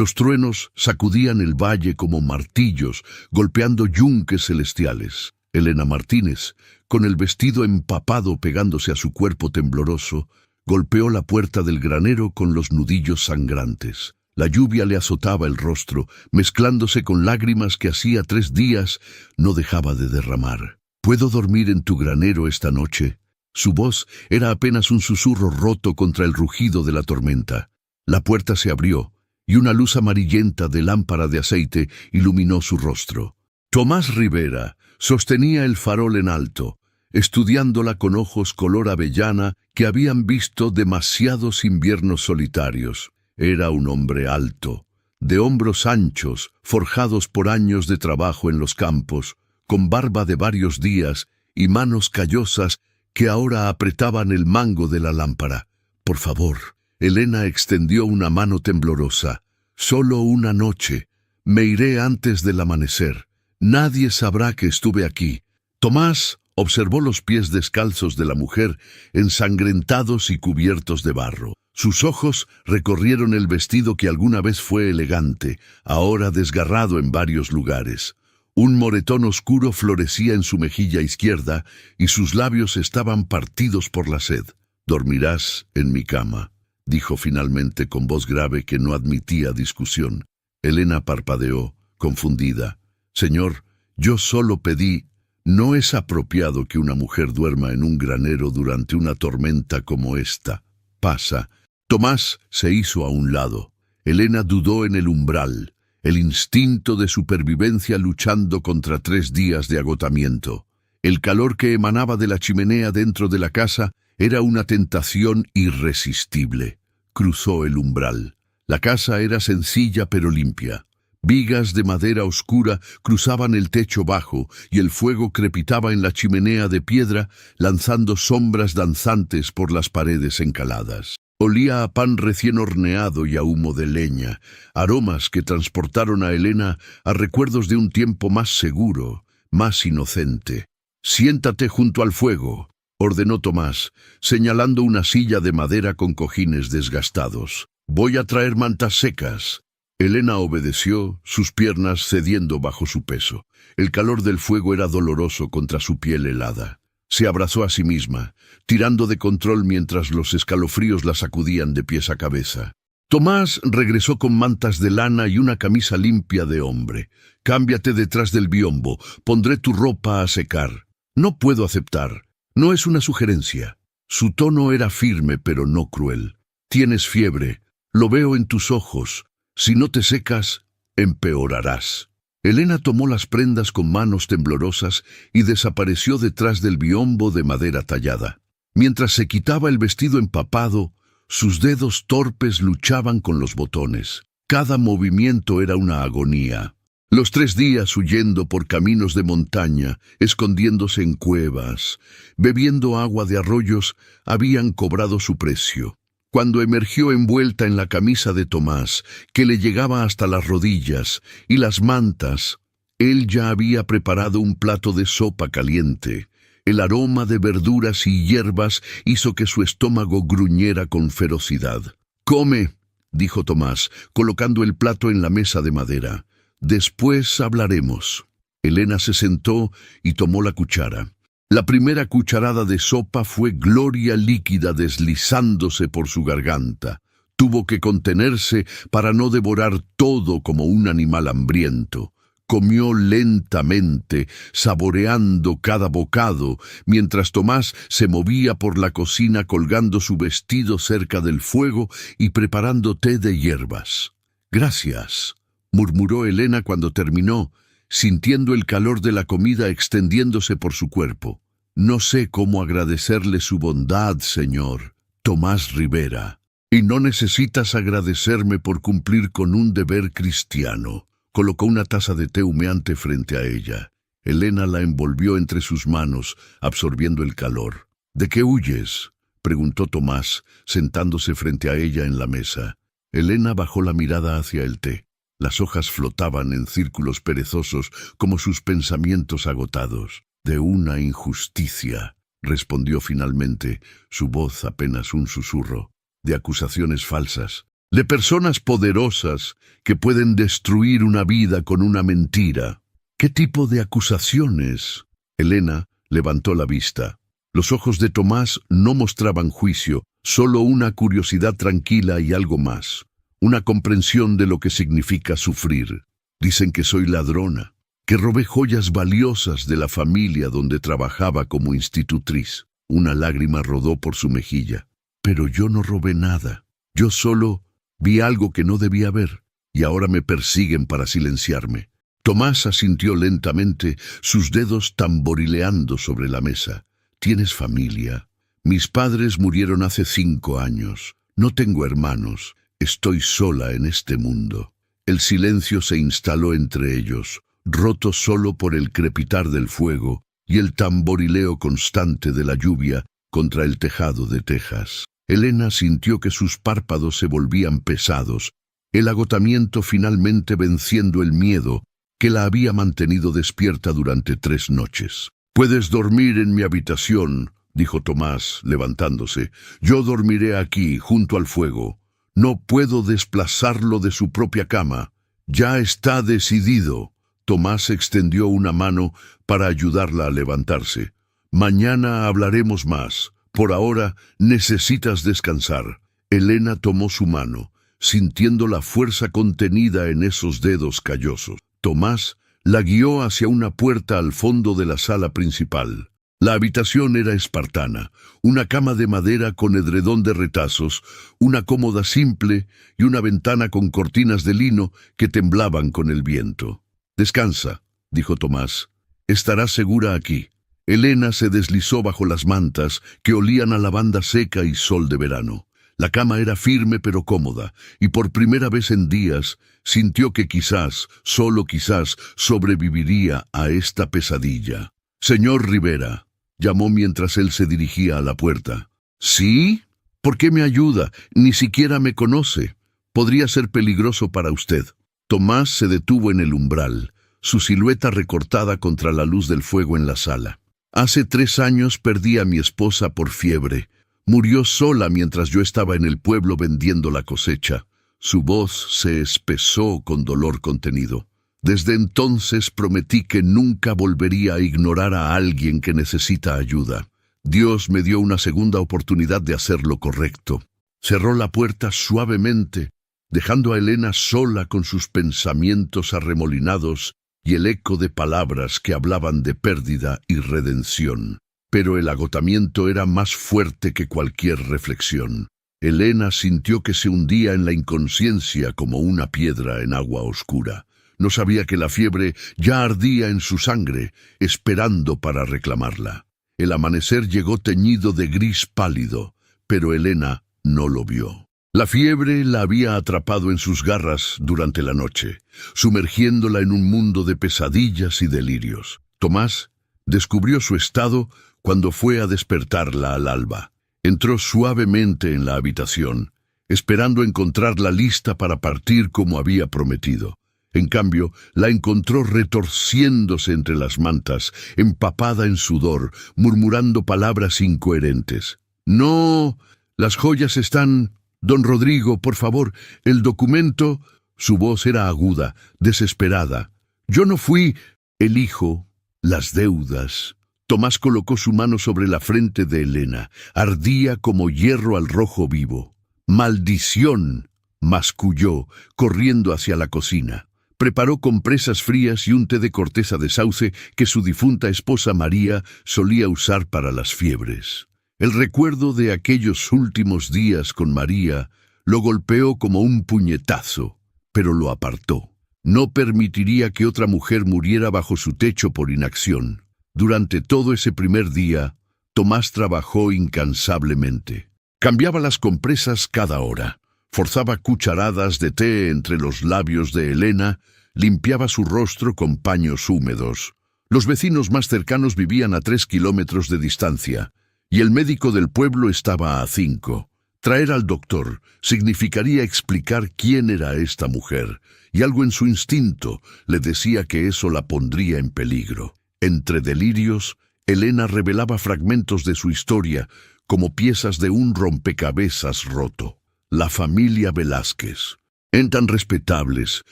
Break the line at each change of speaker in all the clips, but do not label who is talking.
Los truenos sacudían el valle como martillos, golpeando yunques celestiales. Elena Martínez, con el vestido empapado pegándose a su cuerpo tembloroso, golpeó la puerta del granero con los nudillos sangrantes. La lluvia le azotaba el rostro, mezclándose con lágrimas que hacía 3 días no dejaba de derramar. «¿Puedo dormir en tu granero esta noche?» Su voz era apenas un susurro roto contra el rugido de la tormenta. La puerta se abrió, y una luz amarillenta de lámpara de aceite iluminó su rostro. Tomás Rivera sostenía el farol en alto, estudiándola con ojos color avellana que habían visto demasiados inviernos solitarios. Era un hombre alto, de hombros anchos, forjados por años de trabajo en los campos, con barba de varios días y manos callosas que ahora apretaban el mango de la lámpara. «Por favor». Elena extendió una mano temblorosa. «Solo una noche. Me iré antes del amanecer. Nadie sabrá que estuve aquí». Tomás observó los pies descalzos de la mujer, ensangrentados y cubiertos de barro. Sus ojos recorrieron el vestido que alguna vez fue elegante, ahora desgarrado en varios lugares. Un moretón oscuro florecía en su mejilla izquierda y sus labios estaban partidos por la sed. «Dormirás en mi cama», dijo finalmente con voz grave que no admitía discusión. Elena parpadeó, confundida. «Señor, yo solo pedí». «No es apropiado que una mujer duerma en un granero durante una tormenta como esta. Pasa». Tomás se hizo a un lado. Elena dudó en el umbral, el instinto de supervivencia luchando contra 3 días de agotamiento. El calor que emanaba de la chimenea dentro de la casa era una tentación irresistible. Cruzó el umbral. La casa era sencilla pero limpia. Vigas de madera oscura cruzaban el techo bajo y el fuego crepitaba en la chimenea de piedra, lanzando sombras danzantes por las paredes encaladas. Olía a pan recién horneado y a humo de leña, aromas que transportaron a Elena a recuerdos de un tiempo más seguro, más inocente. «Siéntate junto al fuego», ordenó Tomás, señalando una silla de madera con cojines desgastados. «Voy a traer mantas secas». Elena obedeció, sus piernas cediendo bajo su peso. El calor del fuego era doloroso contra su piel helada. Se abrazó a sí misma, tirando de control mientras los escalofríos la sacudían de pies a cabeza. Tomás regresó con mantas de lana y una camisa limpia de hombre. «Cámbiate detrás del biombo, pondré tu ropa a secar». «No puedo aceptar. No es una sugerencia». Su tono era firme pero no cruel. «Tienes fiebre. Lo veo en tus ojos. Si no te secas, empeorarás». Elena tomó las prendas con manos temblorosas y desapareció detrás del biombo de madera tallada. Mientras se quitaba el vestido empapado, sus dedos torpes luchaban con los botones. Cada movimiento era una agonía. Los 3 días huyendo por caminos de montaña, escondiéndose en cuevas, bebiendo agua de arroyos, habían cobrado su precio. Cuando emergió envuelta en la camisa de Tomás, que le llegaba hasta las rodillas, y las mantas, él ya había preparado un plato de sopa caliente. El aroma de verduras y hierbas hizo que su estómago gruñera con ferocidad. «Come», dijo Tomás, colocando el plato en la mesa de madera. «Después hablaremos». Elena se sentó y tomó la cuchara. La primera cucharada de sopa fue gloria líquida deslizándose por su garganta. Tuvo que contenerse para no devorar todo como un animal hambriento. Comió lentamente, saboreando cada bocado, mientras Tomás se movía por la cocina colgando su vestido cerca del fuego y preparando té de hierbas. «Gracias», murmuró Elena cuando terminó, sintiendo el calor de la comida extendiéndose por su cuerpo. «No sé cómo agradecerle su bondad, señor Tomás Rivera. Y no necesitas agradecerme por cumplir con un deber cristiano». Colocó una taza de té humeante frente a ella. Elena la envolvió entre sus manos, absorbiendo el calor. «¿De qué huyes?», preguntó Tomás, sentándose frente a ella en la mesa. Elena bajó la mirada hacia el té. Las hojas flotaban en círculos perezosos como sus pensamientos agotados. «De una injusticia», respondió finalmente, su voz apenas un susurro. «De acusaciones falsas. de personas poderosas que pueden destruir una vida con una mentira. ¿Qué tipo de acusaciones? Elena levantó la vista. Los ojos de Tomás no mostraban juicio, solo una curiosidad tranquila y algo más. Una comprensión de lo que significa sufrir. Dicen que soy ladrona, que robé joyas valiosas de la familia donde trabajaba como institutriz. Una lágrima rodó por su mejilla. Pero yo no robé nada. Yo solo vi algo que no debía ver, y ahora me persiguen para silenciarme. Tomás asintió lentamente, sus dedos tamborileando sobre la mesa. ¿Tienes familia? Mis padres murieron hace 5 años. No tengo hermanos. Estoy sola en este mundo. El silencio se instaló entre ellos, roto solo por el crepitar del fuego y el tamborileo constante de la lluvia contra el tejado de tejas. Elena sintió que sus párpados se volvían pesados, el agotamiento finalmente venciendo el miedo que la había mantenido despierta durante 3 noches. «Puedes dormir en mi habitación», dijo Tomás, levantándose. «Yo dormiré aquí, junto al fuego. No puedo desplazarlo de su propia cama. Ya está decidido». Tomás extendió una mano para ayudarla a levantarse. «Mañana hablaremos más. Por ahora necesitas descansar». Elena tomó su mano, sintiendo la fuerza contenida en esos dedos callosos. Tomás la guió hacia una puerta al fondo de la sala principal. La habitación era espartana, una cama de madera con edredón de retazos, una cómoda simple y una ventana con cortinas de lino que temblaban con el viento. «Descansa», dijo Tomás. «Estarás segura aquí». Elena se deslizó bajo las mantas que olían a lavanda seca y sol de verano. La cama era firme pero cómoda, y por primera vez en días sintió que quizás, solo quizás, sobreviviría a esta pesadilla. «Señor Rivera», llamó mientras él se dirigía a la puerta. «¿Sí? ¿Por qué me ayuda? Ni siquiera me conoce. Podría ser peligroso para usted». Tomás se detuvo en el umbral, su silueta recortada contra la luz del fuego en la sala. «Hace 3 años perdí a mi esposa por fiebre. Murió sola mientras yo estaba en el pueblo vendiendo la cosecha». Su voz se espesó con dolor contenido. «Desde entonces prometí que nunca volvería a ignorar a alguien que necesita ayuda. Dios me dio una segunda oportunidad de hacer lo correcto». Cerró la puerta suavemente, dejando a Elena sola con sus pensamientos arremolinados y el eco de palabras que hablaban de pérdida y redención. Pero el agotamiento era más fuerte que cualquier reflexión. Elena sintió que se hundía en la inconsciencia como una piedra en agua oscura. No sabía que la fiebre ya ardía en su sangre, esperando para reclamarla. El amanecer llegó teñido de gris pálido, pero Elena no lo vio. La fiebre la había atrapado en sus garras durante la noche, sumergiéndola en un mundo de pesadillas y delirios. Tomás descubrió su estado cuando fue a despertarla al alba. Entró suavemente en la habitación, esperando encontrarla lista para partir como había prometido. En cambio, la encontró retorciéndose entre las mantas, empapada en sudor, murmurando palabras incoherentes. «No, las joyas están... Don Rodrigo, por favor, el documento...» Su voz era aguda, desesperada. «Yo no fui... El hijo, las deudas...» Tomás colocó su mano sobre la frente de Elena. Ardía como hierro al rojo vivo. «¡Maldición!», masculló, corriendo hacia la cocina. Preparó compresas frías y un té de corteza de sauce que su difunta esposa María solía usar para las fiebres. El recuerdo de aquellos últimos días con María lo golpeó como un puñetazo, pero lo apartó. No permitiría que otra mujer muriera bajo su techo por inacción. Durante todo ese primer día, Tomás trabajó incansablemente. Cambiaba las compresas cada hora, forzaba cucharadas de té entre los labios de Elena, limpiaba su rostro con paños húmedos. Los vecinos más cercanos vivían a 3 kilómetros de distancia, y el médico del pueblo estaba a 5. Traer al doctor significaría explicar quién era esta mujer, y algo en su instinto le decía que eso la pondría en peligro. Entre delirios, Elena revelaba fragmentos de su historia como piezas de un rompecabezas roto. la familia Velázquez. En tan respetables,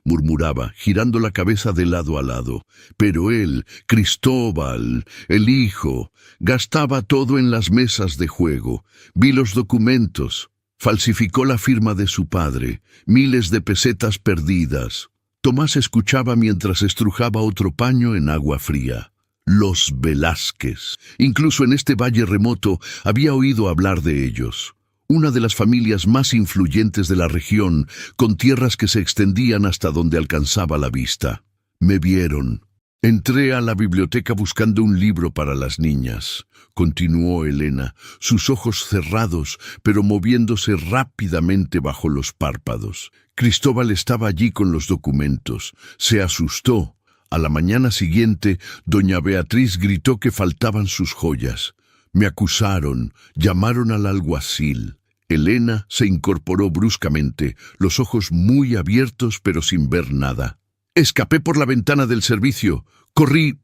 murmuraba, girando la cabeza de lado a lado. Pero él, Cristóbal, el hijo, gastaba todo en las mesas de juego. Vi los documentos. Falsificó la firma de su padre. Miles de pesetas perdidas. Tomás escuchaba mientras estrujaba otro paño en agua fría. Los Velázquez. Incluso en este valle remoto había oído hablar de ellos. Una de las familias más influyentes de la región, con tierras que se extendían hasta donde alcanzaba la vista. Me vieron. Entré a la biblioteca buscando un libro para las niñas, continuó Elena, sus ojos cerrados, pero moviéndose rápidamente bajo los párpados. Cristóbal estaba allí con los documentos. Se asustó. A la mañana siguiente, doña Beatriz gritó que faltaban sus joyas. Me acusaron, llamaron al alguacil. Elena se incorporó bruscamente, los ojos muy abiertos pero sin ver nada. Escapé por la ventana del servicio. Corrí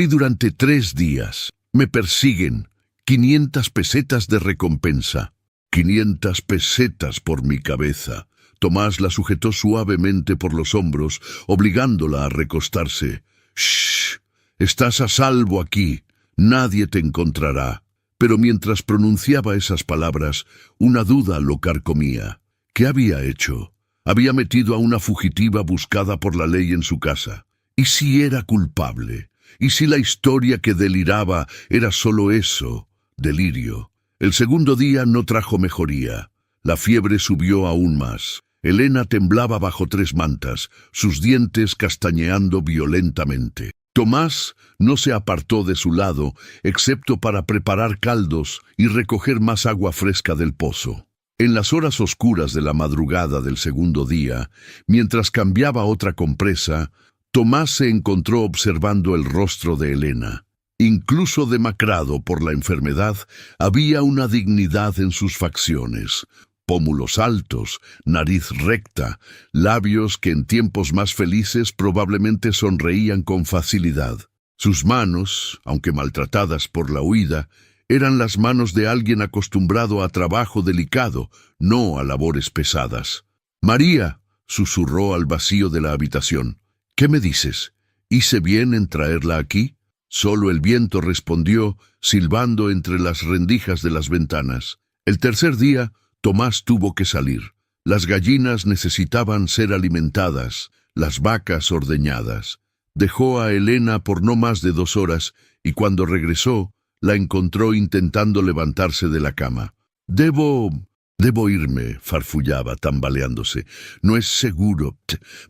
durante 3 días. Me persiguen. 500 pesetas de recompensa. 500 pesetas por mi cabeza. Tomás la sujetó suavemente por los hombros, obligándola a recostarse. «Shh, estás a salvo aquí. Nadie te encontrará». Pero mientras pronunciaba esas palabras, una duda lo carcomía. ¿Qué había hecho? Había metido a una fugitiva buscada por la ley en su casa. ¿Y si era culpable? ¿Y si la historia que deliraba era solo eso, delirio? El segundo día no trajo mejoría. La fiebre subió aún más. Elena temblaba bajo 3 mantas, sus dientes castañeando violentamente. Tomás no se apartó de su lado, excepto para preparar caldos y recoger más agua fresca del pozo. En las horas oscuras de la madrugada del segundo día, mientras cambiaba otra compresa, Tomás se encontró observando el rostro de Elena. Incluso demacrado por la enfermedad, había una dignidad en sus facciones. Pómulos altos, nariz recta, labios que en tiempos más felices probablemente sonreían con facilidad. Sus manos, aunque maltratadas por la huida, eran las manos de alguien acostumbrado a trabajo delicado, no a labores pesadas. «María», susurró al vacío de la habitación, «¿qué me dices? ¿Hice bien en traerla aquí?» Solo el viento respondió, silbando entre las rendijas de las ventanas. El tercer día, Tomás tuvo que salir. Las gallinas necesitaban ser alimentadas, las vacas ordeñadas. Dejó a Elena por no más de 2 horas y cuando regresó, la encontró intentando levantarse de la cama. Debo irme», farfullaba, tambaleándose. «No es seguro.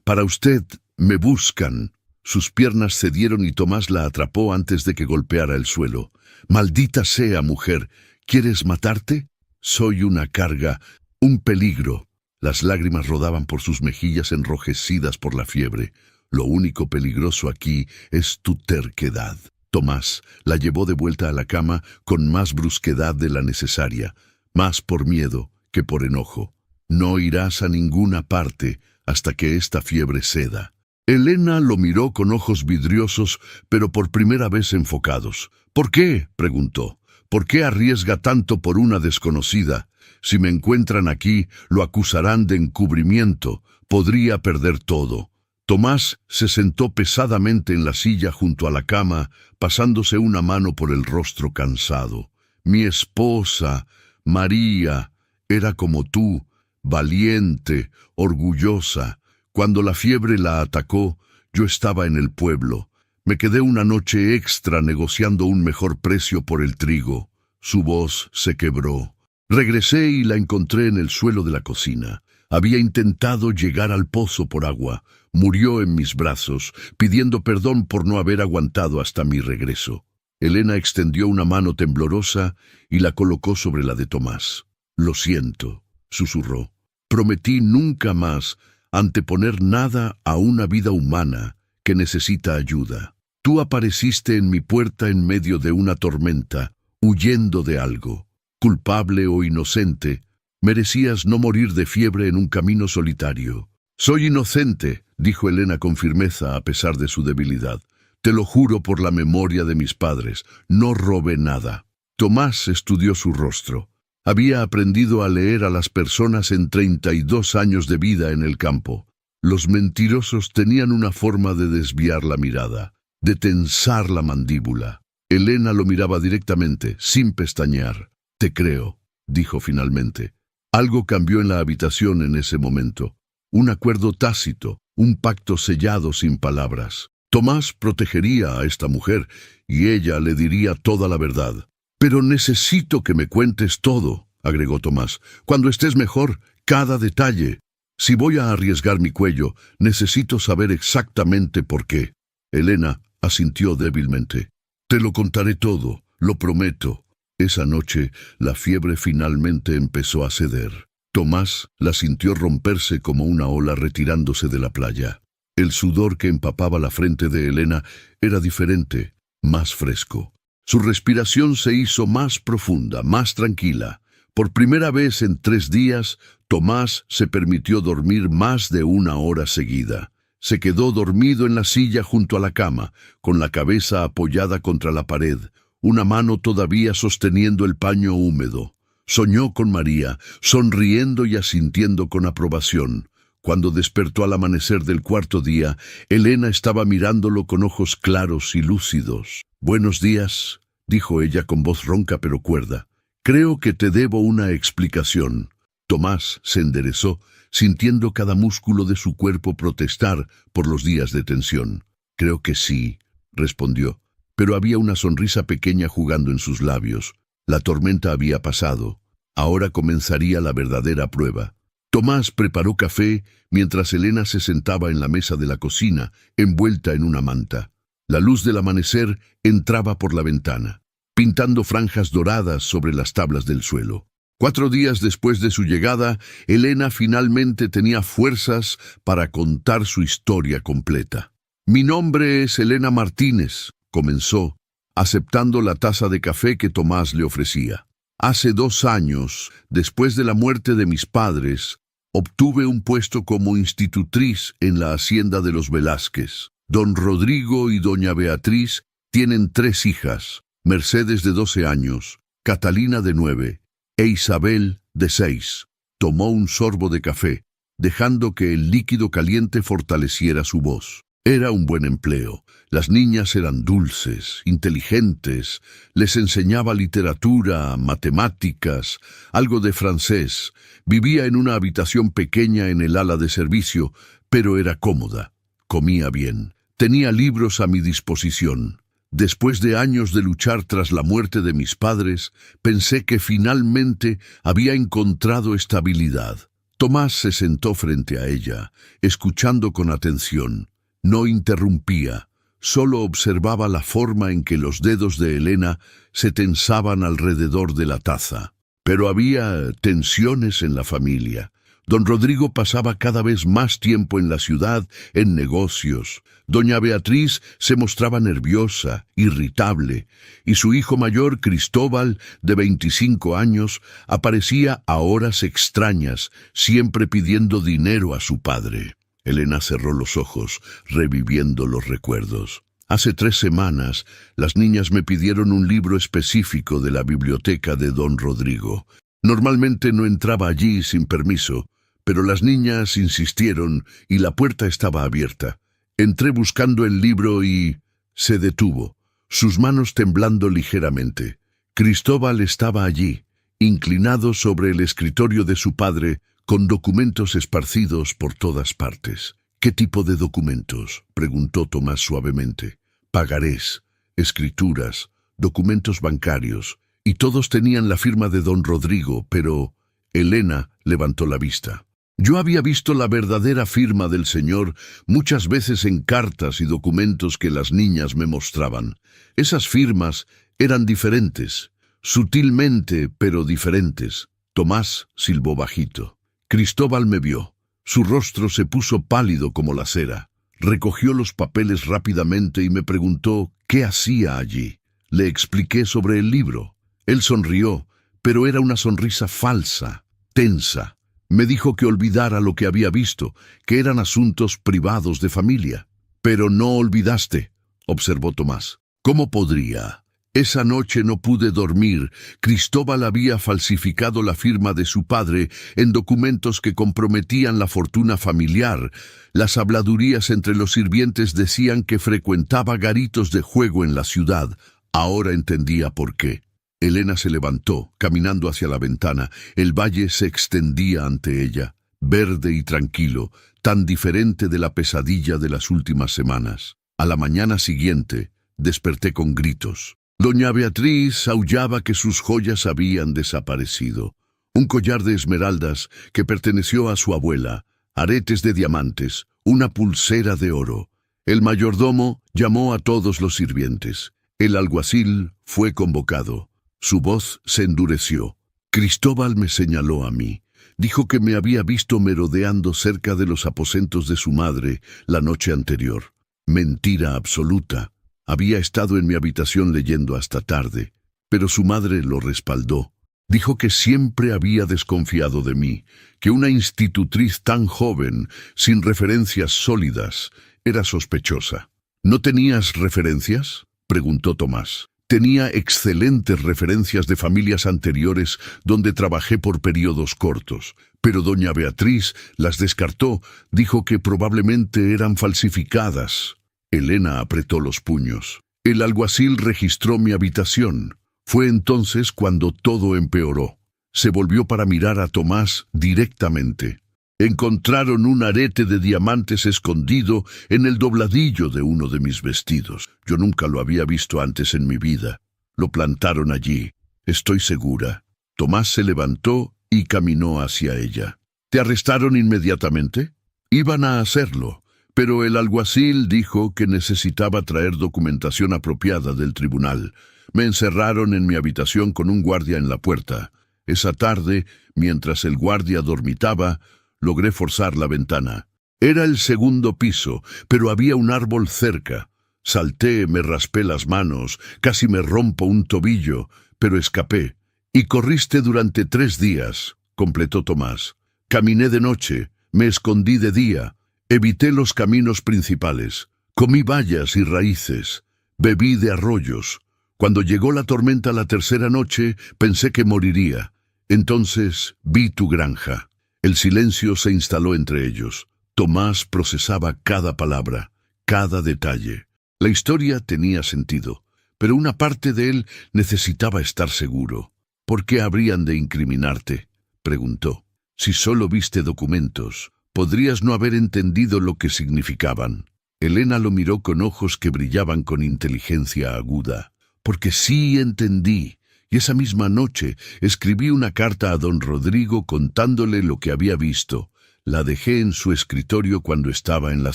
Para usted me buscan». Sus piernas cedieron y Tomás la atrapó antes de que golpeara el suelo. «Maldita sea, mujer. ¿Quieres matarte? Soy una carga, un peligro». Las lágrimas rodaban por sus mejillas enrojecidas por la fiebre. «Lo único peligroso aquí es tu terquedad». Tomás la llevó de vuelta a la cama con más brusquedad de la necesaria, más por miedo que por enojo. «No irás a ninguna parte hasta que esta fiebre ceda». Elena lo miró con ojos vidriosos, pero por primera vez enfocados. «¿Por qué?», preguntó. «¿Por qué arriesga tanto por una desconocida? Si me encuentran aquí, lo acusarán de encubrimiento. Podría perder todo». Tomás se sentó pesadamente en la silla junto a la cama, pasándose una mano por el rostro cansado. «Mi esposa, María, era como tú, valiente, orgullosa. Cuando la fiebre la atacó, yo estaba en el pueblo. Me quedé una noche extra negociando un mejor precio por el trigo». Su voz se quebró. «Regresé y la encontré en el suelo de la cocina. Había intentado llegar al pozo por agua. Murió en mis brazos, pidiendo perdón por no haber aguantado hasta mi regreso». Elena extendió una mano temblorosa y la colocó sobre la de Tomás. «Lo siento», susurró. «Prometí nunca más anteponer nada a una vida humana que necesita ayuda. Tú apareciste en mi puerta en medio de una tormenta, huyendo de algo. Culpable o inocente, merecías no morir de fiebre en un camino solitario». «Soy inocente», dijo Elena con firmeza a pesar de su debilidad. «Te lo juro por la memoria de mis padres, no robé nada». Tomás estudió su rostro. Había aprendido a leer a las personas en 32 años de vida en el campo. Los mentirosos tenían una forma de desviar la mirada, de tensar la mandíbula. Elena lo miraba directamente, sin pestañear. «Te creo», dijo finalmente. Algo cambió en la habitación en ese momento. Un acuerdo tácito, un pacto sellado sin palabras. Tomás protegería a esta mujer y ella le diría toda la verdad. «Pero necesito que me cuentes todo», agregó Tomás. «Cuando estés mejor, cada detalle. Si voy a arriesgar mi cuello, necesito saber exactamente por qué». Elena asintió débilmente. «Te lo contaré todo, lo prometo». Esa noche, la fiebre finalmente empezó a ceder. Tomás la sintió romperse como una ola retirándose de la playa. El sudor que empapaba la frente de Elena era diferente, más fresco. Su respiración se hizo más profunda, más tranquila. Por primera vez en 3 días, Tomás se permitió dormir más de 1 hora seguida. Se quedó dormido en la silla junto a la cama, con la cabeza apoyada contra la pared, una mano todavía sosteniendo el paño húmedo. Soñó con María, sonriendo y asintiendo con aprobación. Cuando despertó al amanecer del 4.º día, Elena estaba mirándolo con ojos claros y lúcidos. «Buenos días», dijo ella con voz ronca pero cuerda. «Creo que te debo una explicación». Tomás se enderezó, sintiendo cada músculo de su cuerpo protestar por los días de tensión. «Creo que sí», respondió, pero había una sonrisa pequeña jugando en sus labios. La tormenta había pasado. Ahora comenzaría la verdadera prueba. Tomás preparó café mientras Elena se sentaba en la mesa de la cocina, envuelta en una manta. La luz del amanecer entraba por la ventana, pintando franjas doradas sobre las tablas del suelo. 4 días después de su llegada, Elena finalmente tenía fuerzas para contar su historia completa. «Mi nombre es Elena Martínez», comenzó, aceptando la taza de café que Tomás le ofrecía. «Hace 2 años, después de la muerte de mis padres, obtuve un puesto como institutriz en la hacienda de los Velázquez. Don Rodrigo y doña Beatriz tienen 3 hijas, Mercedes de 12 años, Catalina de 9 e Isabel de 6. Tomó un sorbo de café, dejando que el líquido caliente fortaleciera su voz. Era un buen empleo. Las niñas eran dulces, inteligentes, les enseñaba literatura, matemáticas, algo de francés. Vivía en una habitación pequeña en el ala de servicio, pero era cómoda. Comía bien. Tenía libros a mi disposición. Después de años de luchar tras la muerte de mis padres, pensé que finalmente había encontrado estabilidad. Tomás se sentó frente a ella, escuchando con atención. No interrumpía, solo observaba la forma en que los dedos de Elena se tensaban alrededor de la taza. Pero había tensiones en la familia. Don Rodrigo pasaba cada vez más tiempo en la ciudad, en negocios. Doña Beatriz se mostraba nerviosa, irritable, y su hijo mayor, Cristóbal, de 25 años, aparecía a horas extrañas, siempre pidiendo dinero a su padre. Elena cerró los ojos, reviviendo los recuerdos. Hace 3 semanas, las niñas me pidieron un libro específico de la biblioteca de don Rodrigo. Normalmente no entraba allí sin permiso, pero las niñas insistieron y la puerta estaba abierta. Entré buscando el libro y se detuvo, sus manos temblando ligeramente. Cristóbal estaba allí, inclinado sobre el escritorio de su padre, con documentos esparcidos por todas partes. «¿Qué tipo de documentos?», preguntó Tomás suavemente. «Pagarés, escrituras, documentos bancarios, y todos tenían la firma de don Rodrigo, pero...» Elena levantó la vista. «Yo había visto la verdadera firma del señor muchas veces en cartas y documentos que las niñas me mostraban. Esas firmas eran diferentes, sutilmente, pero diferentes». Tomás silbó bajito. Cristóbal me vio. Su rostro se puso pálido como la cera. Recogió los papeles rápidamente y me preguntó qué hacía allí. Le expliqué sobre el libro. Él sonrió, pero era una sonrisa falsa, tensa. Me dijo que olvidara lo que había visto, que eran asuntos privados de familia. «Pero no olvidaste», observó Tomás. «¿Cómo podría? Esa noche no pude dormir. Cristóbal había falsificado la firma de su padre en documentos que comprometían la fortuna familiar. Las habladurías entre los sirvientes decían que frecuentaba garitos de juego en la ciudad. Ahora entendía por qué. Elena se levantó, caminando hacia la ventana. El valle se extendía ante ella, verde y tranquilo, tan diferente de la pesadilla de las últimas semanas. A la mañana siguiente, desperté con gritos. Doña Beatriz aullaba que sus joyas habían desaparecido. Un collar de esmeraldas que perteneció a su abuela, aretes de diamantes, una pulsera de oro. El mayordomo llamó a todos los sirvientes. El alguacil fue convocado. Su voz se endureció. Cristóbal me señaló a mí. Dijo que me había visto merodeando cerca de los aposentos de su madre la noche anterior. Mentira absoluta. Había estado en mi habitación leyendo hasta tarde, pero su madre lo respaldó. Dijo que siempre había desconfiado de mí, que una institutriz tan joven, sin referencias sólidas, era sospechosa. ¿No tenías referencias?, preguntó Tomás. Tenía excelentes referencias de familias anteriores donde trabajé por periodos cortos, pero doña Beatriz las descartó, dijo que probablemente eran falsificadas. Elena apretó los puños. El alguacil registró mi habitación. Fue entonces cuando todo empeoró. Se volvió para mirar a Tomás directamente. Encontraron un arete de diamantes escondido en el dobladillo de uno de mis vestidos. Yo nunca lo había visto antes en mi vida. Lo plantaron allí, estoy segura. Tomás se levantó y caminó hacia ella. ¿Te arrestaron inmediatamente? Iban a hacerlo. Pero el alguacil dijo que necesitaba traer documentación apropiada del tribunal. Me encerraron en mi habitación con un guardia en la puerta. Esa tarde, mientras el guardia dormitaba, logré forzar la ventana. Era el segundo piso, pero había un árbol cerca. Salté, me raspé las manos, casi me rompo un tobillo, pero escapé. Y corriste durante 3 días, completó Tomás. Caminé de noche, me escondí de día. Evité los caminos principales, comí bayas y raíces, bebí de arroyos. Cuando llegó la tormenta la tercera noche, pensé que moriría. Entonces vi tu granja. El silencio se instaló entre ellos. Tomás procesaba cada palabra, cada detalle. La historia tenía sentido, pero una parte de él necesitaba estar seguro. ¿Por qué habrían de incriminarte?, preguntó. Si solo viste documentos, podrías no haber entendido lo que significaban. Elena lo miró con ojos que brillaban con inteligencia aguda. Porque sí entendí, y esa misma noche escribí una carta a don Rodrigo contándole lo que había visto. La dejé en su escritorio cuando estaba en la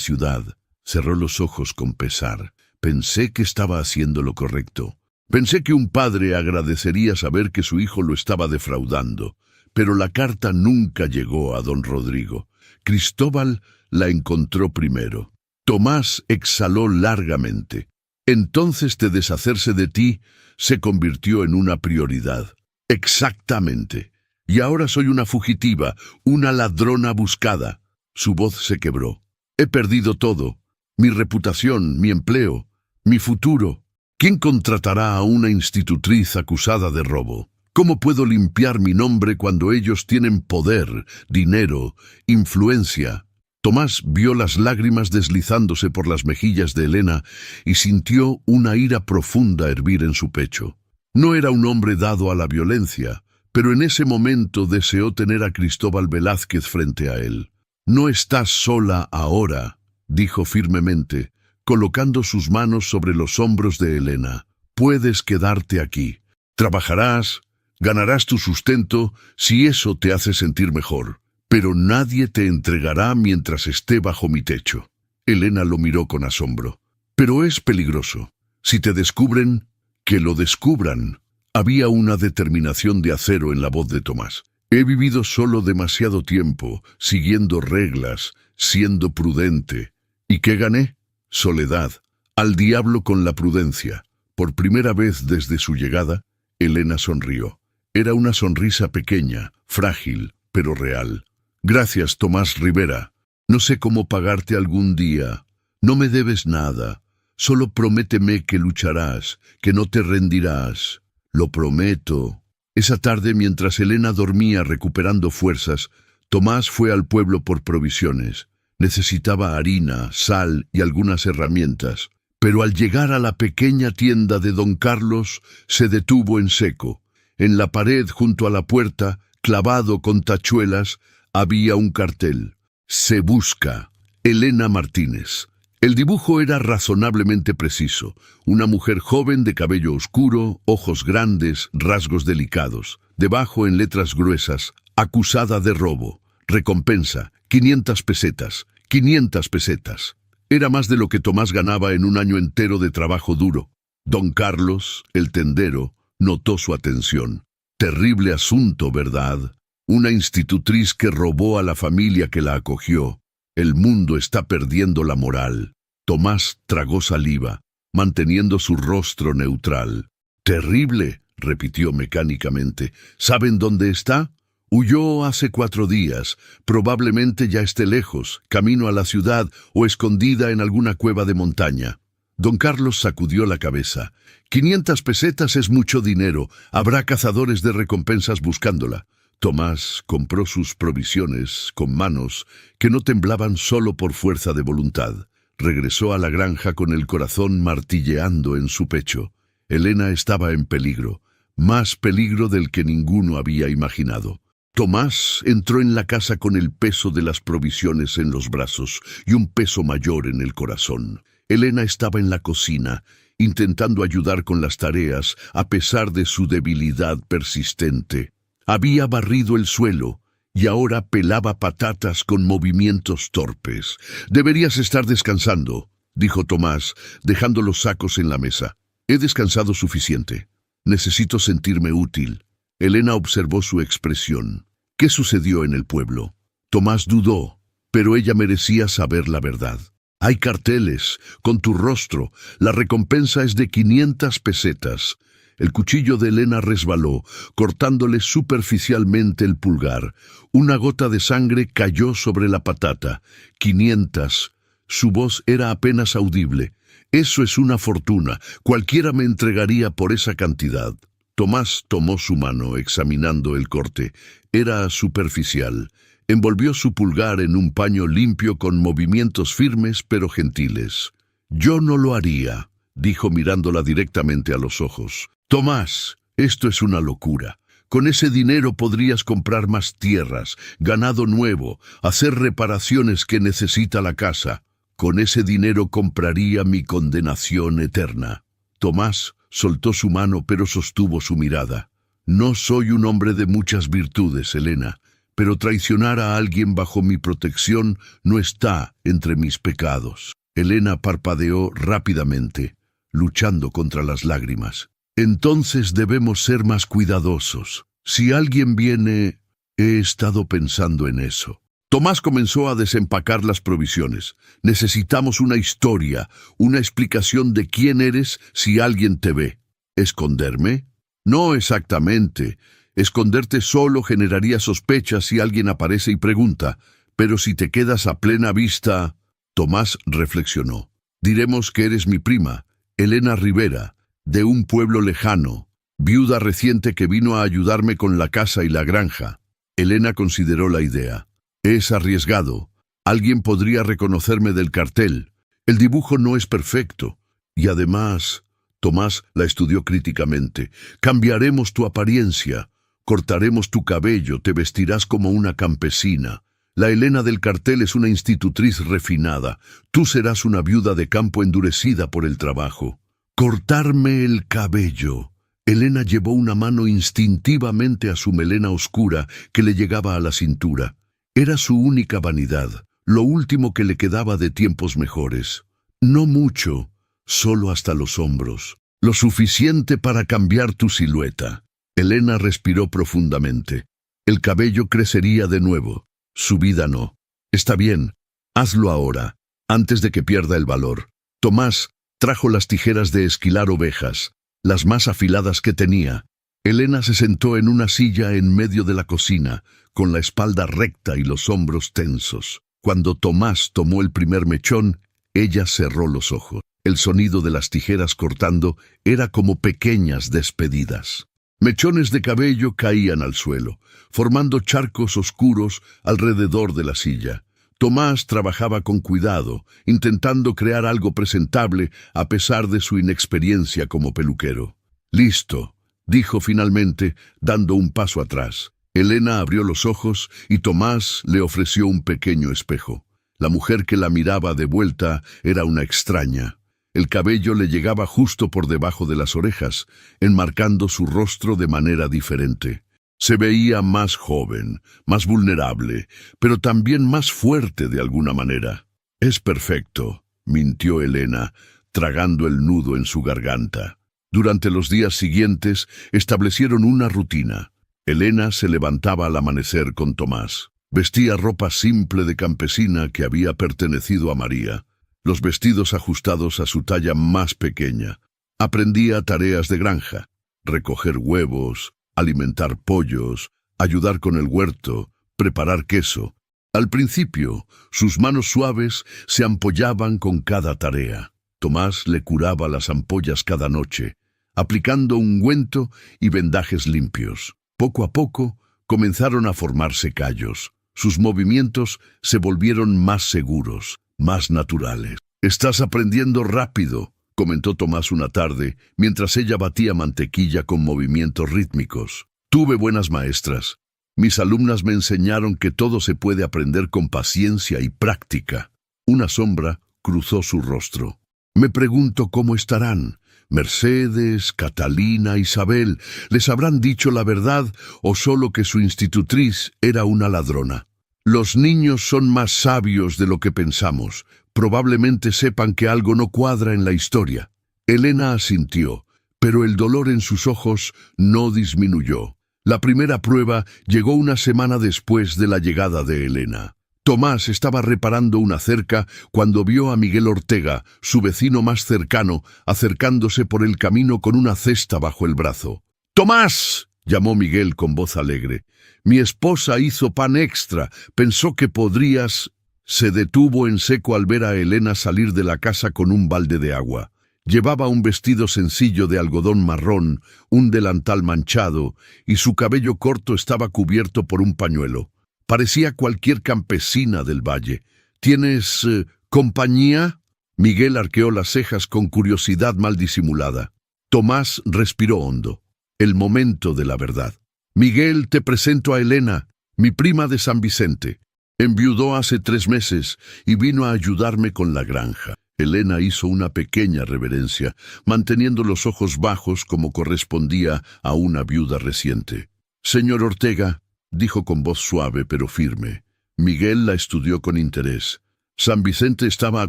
ciudad. Cerró los ojos con pesar. Pensé que estaba haciendo lo correcto. Pensé que un padre agradecería saber que su hijo lo estaba defraudando. Pero la carta nunca llegó a don Rodrigo. Cristóbal la encontró primero. Tomás exhaló largamente. Entonces deshacerse de ti se convirtió en una prioridad. Exactamente. Y ahora soy una fugitiva, una ladrona buscada. Su voz se quebró. He perdido todo. Mi reputación, mi empleo, mi futuro. ¿Quién contratará a una institutriz acusada de robo? ¿Cómo puedo limpiar mi nombre cuando ellos tienen poder, dinero, influencia? Tomás vio las lágrimas deslizándose por las mejillas de Elena y sintió una ira profunda hervir en su pecho. No era un hombre dado a la violencia, pero en ese momento deseó tener a Cristóbal Velázquez frente a él. «No estás sola ahora», dijo firmemente, colocando sus manos sobre los hombros de Elena. «Puedes quedarte aquí. Trabajarás, ganarás tu sustento si eso te hace sentir mejor. Pero nadie te entregará mientras esté bajo mi techo». Elena lo miró con asombro. «Pero es peligroso. Si te descubren, que lo descubran». Había una determinación de acero en la voz de Tomás. «He vivido solo demasiado tiempo, siguiendo reglas, siendo prudente. ¿Y qué gané? Soledad. Al diablo con la prudencia». Por primera vez desde su llegada, Elena sonrió. Era una sonrisa pequeña, frágil, pero real. «Gracias, Tomás Rivera. No sé cómo pagarte algún día. No me debes nada. Solo prométeme que lucharás, que no te rendirás. Lo prometo. Esa tarde, mientras Elena dormía recuperando fuerzas, Tomás fue al pueblo por provisiones. Necesitaba harina, sal y algunas herramientas. Pero al llegar a la pequeña tienda de don Carlos, se detuvo en seco. En la pared junto a la puerta, clavado con tachuelas, había un cartel. Se busca Elena Martínez. El dibujo era razonablemente preciso. Una mujer joven de cabello oscuro, ojos grandes, rasgos delicados. Debajo, en letras gruesas, acusada de robo. Recompensa, 500 pesetas. 500 pesetas. Era más de lo que Tomás ganaba en un año entero de trabajo duro. Don Carlos, el tendero, notó su atención. Terrible asunto, ¿verdad? Una institutriz que robó a la familia que la acogió. El mundo está perdiendo la moral. Tomás tragó saliva, manteniendo su rostro neutral. Terrible, repitió mecánicamente. ¿Saben dónde está? Huyó hace 4 días. Probablemente ya esté lejos, camino a la ciudad o escondida en alguna cueva de montaña. Don Carlos sacudió la cabeza. 500 pesetas es mucho dinero. Habrá cazadores de recompensas buscándola. Tomás compró sus provisiones con manos que no temblaban solo por fuerza de voluntad. Regresó a la granja con el corazón martilleando en su pecho. Elena estaba en peligro, más peligro del que ninguno había imaginado. Tomás entró en la casa con el peso de las provisiones en los brazos y un peso mayor en el corazón. Elena estaba en la cocina, intentando ayudar con las tareas a pesar de su debilidad persistente. Había barrido el suelo y ahora pelaba patatas con movimientos torpes. «Deberías estar descansando», dijo Tomás, dejando los sacos en la mesa. «He descansado suficiente. Necesito sentirme útil». Elena observó su expresión. ¿Qué sucedió en el pueblo? Tomás dudó, pero ella merecía saber la verdad. «Hay carteles, con tu rostro. La recompensa es de 500 pesetas». El cuchillo de Elena resbaló, cortándole superficialmente el pulgar. Una gota de sangre cayó sobre la patata. 500. Su voz era apenas audible. «Eso es una fortuna. Cualquiera me entregaría por esa cantidad». Tomás tomó su mano, examinando el corte. Era superficial. Envolvió su pulgar en un paño limpio con movimientos firmes pero gentiles. «Yo no lo haría», dijo mirándola directamente a los ojos. «Tomás, esto es una locura. Con ese dinero podrías comprar más tierras, ganado nuevo, hacer reparaciones que necesita la casa. Con ese dinero compraría mi condenación eterna». Tomás soltó su mano pero sostuvo su mirada. «No soy un hombre de muchas virtudes, Elena, pero traicionar a alguien bajo mi protección no está entre mis pecados». Elena parpadeó rápidamente, luchando contra las lágrimas. «Entonces debemos ser más cuidadosos. Si alguien viene...» «He estado pensando en eso». Tomás comenzó a desempacar las provisiones. «Necesitamos una historia, una explicación de quién eres si alguien te ve». «¿Esconderme?» «No exactamente. Esconderte solo generaría sospechas si alguien aparece y pregunta. Pero si te quedas a plena vista...» Tomás reflexionó. «Diremos que eres mi prima, Elena Rivera, de un pueblo lejano, viuda reciente que vino a ayudarme con la casa y la granja». Elena consideró la idea. «Es arriesgado. Alguien podría reconocerme del cartel. El dibujo no es perfecto. Y además...» Tomás la estudió críticamente. «Cambiaremos tu apariencia. Cortaremos tu cabello, te vestirás como una campesina. La Elena del cartel es una institutriz refinada. Tú serás una viuda de campo endurecida por el trabajo». «Cortarme el cabello». Elena llevó una mano instintivamente a su melena oscura que le llegaba a la cintura. Era su única vanidad, lo último que le quedaba de tiempos mejores. No mucho, solo hasta los hombros. Lo suficiente para cambiar tu silueta. Elena respiró profundamente. El cabello crecería de nuevo. Su vida no. «Está bien, hazlo ahora, antes de que pierda el valor». Tomás trajo las tijeras de esquilar ovejas, las más afiladas que tenía. Elena se sentó en una silla en medio de la cocina, con la espalda recta y los hombros tensos. Cuando Tomás tomó el primer mechón, ella cerró los ojos. El sonido de las tijeras cortando era como pequeñas despedidas. Mechones de cabello caían al suelo, formando charcos oscuros alrededor de la silla. Tomás trabajaba con cuidado, intentando crear algo presentable a pesar de su inexperiencia como peluquero. «Listo», dijo finalmente, dando un paso atrás. Elena abrió los ojos y Tomás le ofreció un pequeño espejo. La mujer que la miraba de vuelta era una extraña. El cabello le llegaba justo por debajo de las orejas, enmarcando su rostro de manera diferente. Se veía más joven, más vulnerable, pero también más fuerte de alguna manera. «Es perfecto», mintió Elena, tragando el nudo en su garganta. Durante los días siguientes establecieron una rutina. Elena se levantaba al amanecer con Tomás. Vestía ropa simple de campesina que había pertenecido a María, los vestidos ajustados a su talla más pequeña. Aprendía tareas de granja, recoger huevos, alimentar pollos, ayudar con el huerto, preparar queso. Al principio, sus manos suaves se ampollaban con cada tarea. Tomás le curaba las ampollas cada noche, aplicando ungüento y vendajes limpios. Poco a poco, comenzaron a formarse callos. Sus movimientos se volvieron más seguros, más naturales. «Estás aprendiendo rápido», comentó Tomás una tarde, mientras ella batía mantequilla con movimientos rítmicos. «Tuve buenas maestras. Mis alumnas me enseñaron que todo se puede aprender con paciencia y práctica». Una sombra cruzó su rostro. «Me pregunto cómo estarán. Mercedes, Catalina, Isabel, ¿les habrán dicho la verdad o solo que su institutriz era una ladrona? Los niños son más sabios de lo que pensamos. Probablemente sepan que algo no cuadra en la historia». Elena asintió, pero el dolor en sus ojos no disminuyó. La primera prueba llegó una semana después de la llegada de Elena. Tomás estaba reparando una cerca cuando vio a Miguel Ortega, su vecino más cercano, acercándose por el camino con una cesta bajo el brazo. «¡Tomás!», llamó Miguel con voz alegre. «Mi esposa hizo pan extra. Pensó que podrías...» Se detuvo en seco al ver a Elena salir de la casa con un balde de agua. Llevaba un vestido sencillo de algodón marrón, un delantal manchado, y su cabello corto estaba cubierto por un pañuelo. Parecía cualquier campesina del valle. «¿Tienes compañía?». Miguel arqueó las cejas con curiosidad mal disimulada. Tomás respiró hondo. El momento de la verdad. «Miguel, te presento a Elena, mi prima de San Vicente. Enviudó hace 3 meses y vino a ayudarme con la granja». Elena hizo una pequeña reverencia, manteniendo los ojos bajos como correspondía a una viuda reciente. «Señor Ortega», dijo con voz suave pero firme. Miguel la estudió con interés. San Vicente estaba a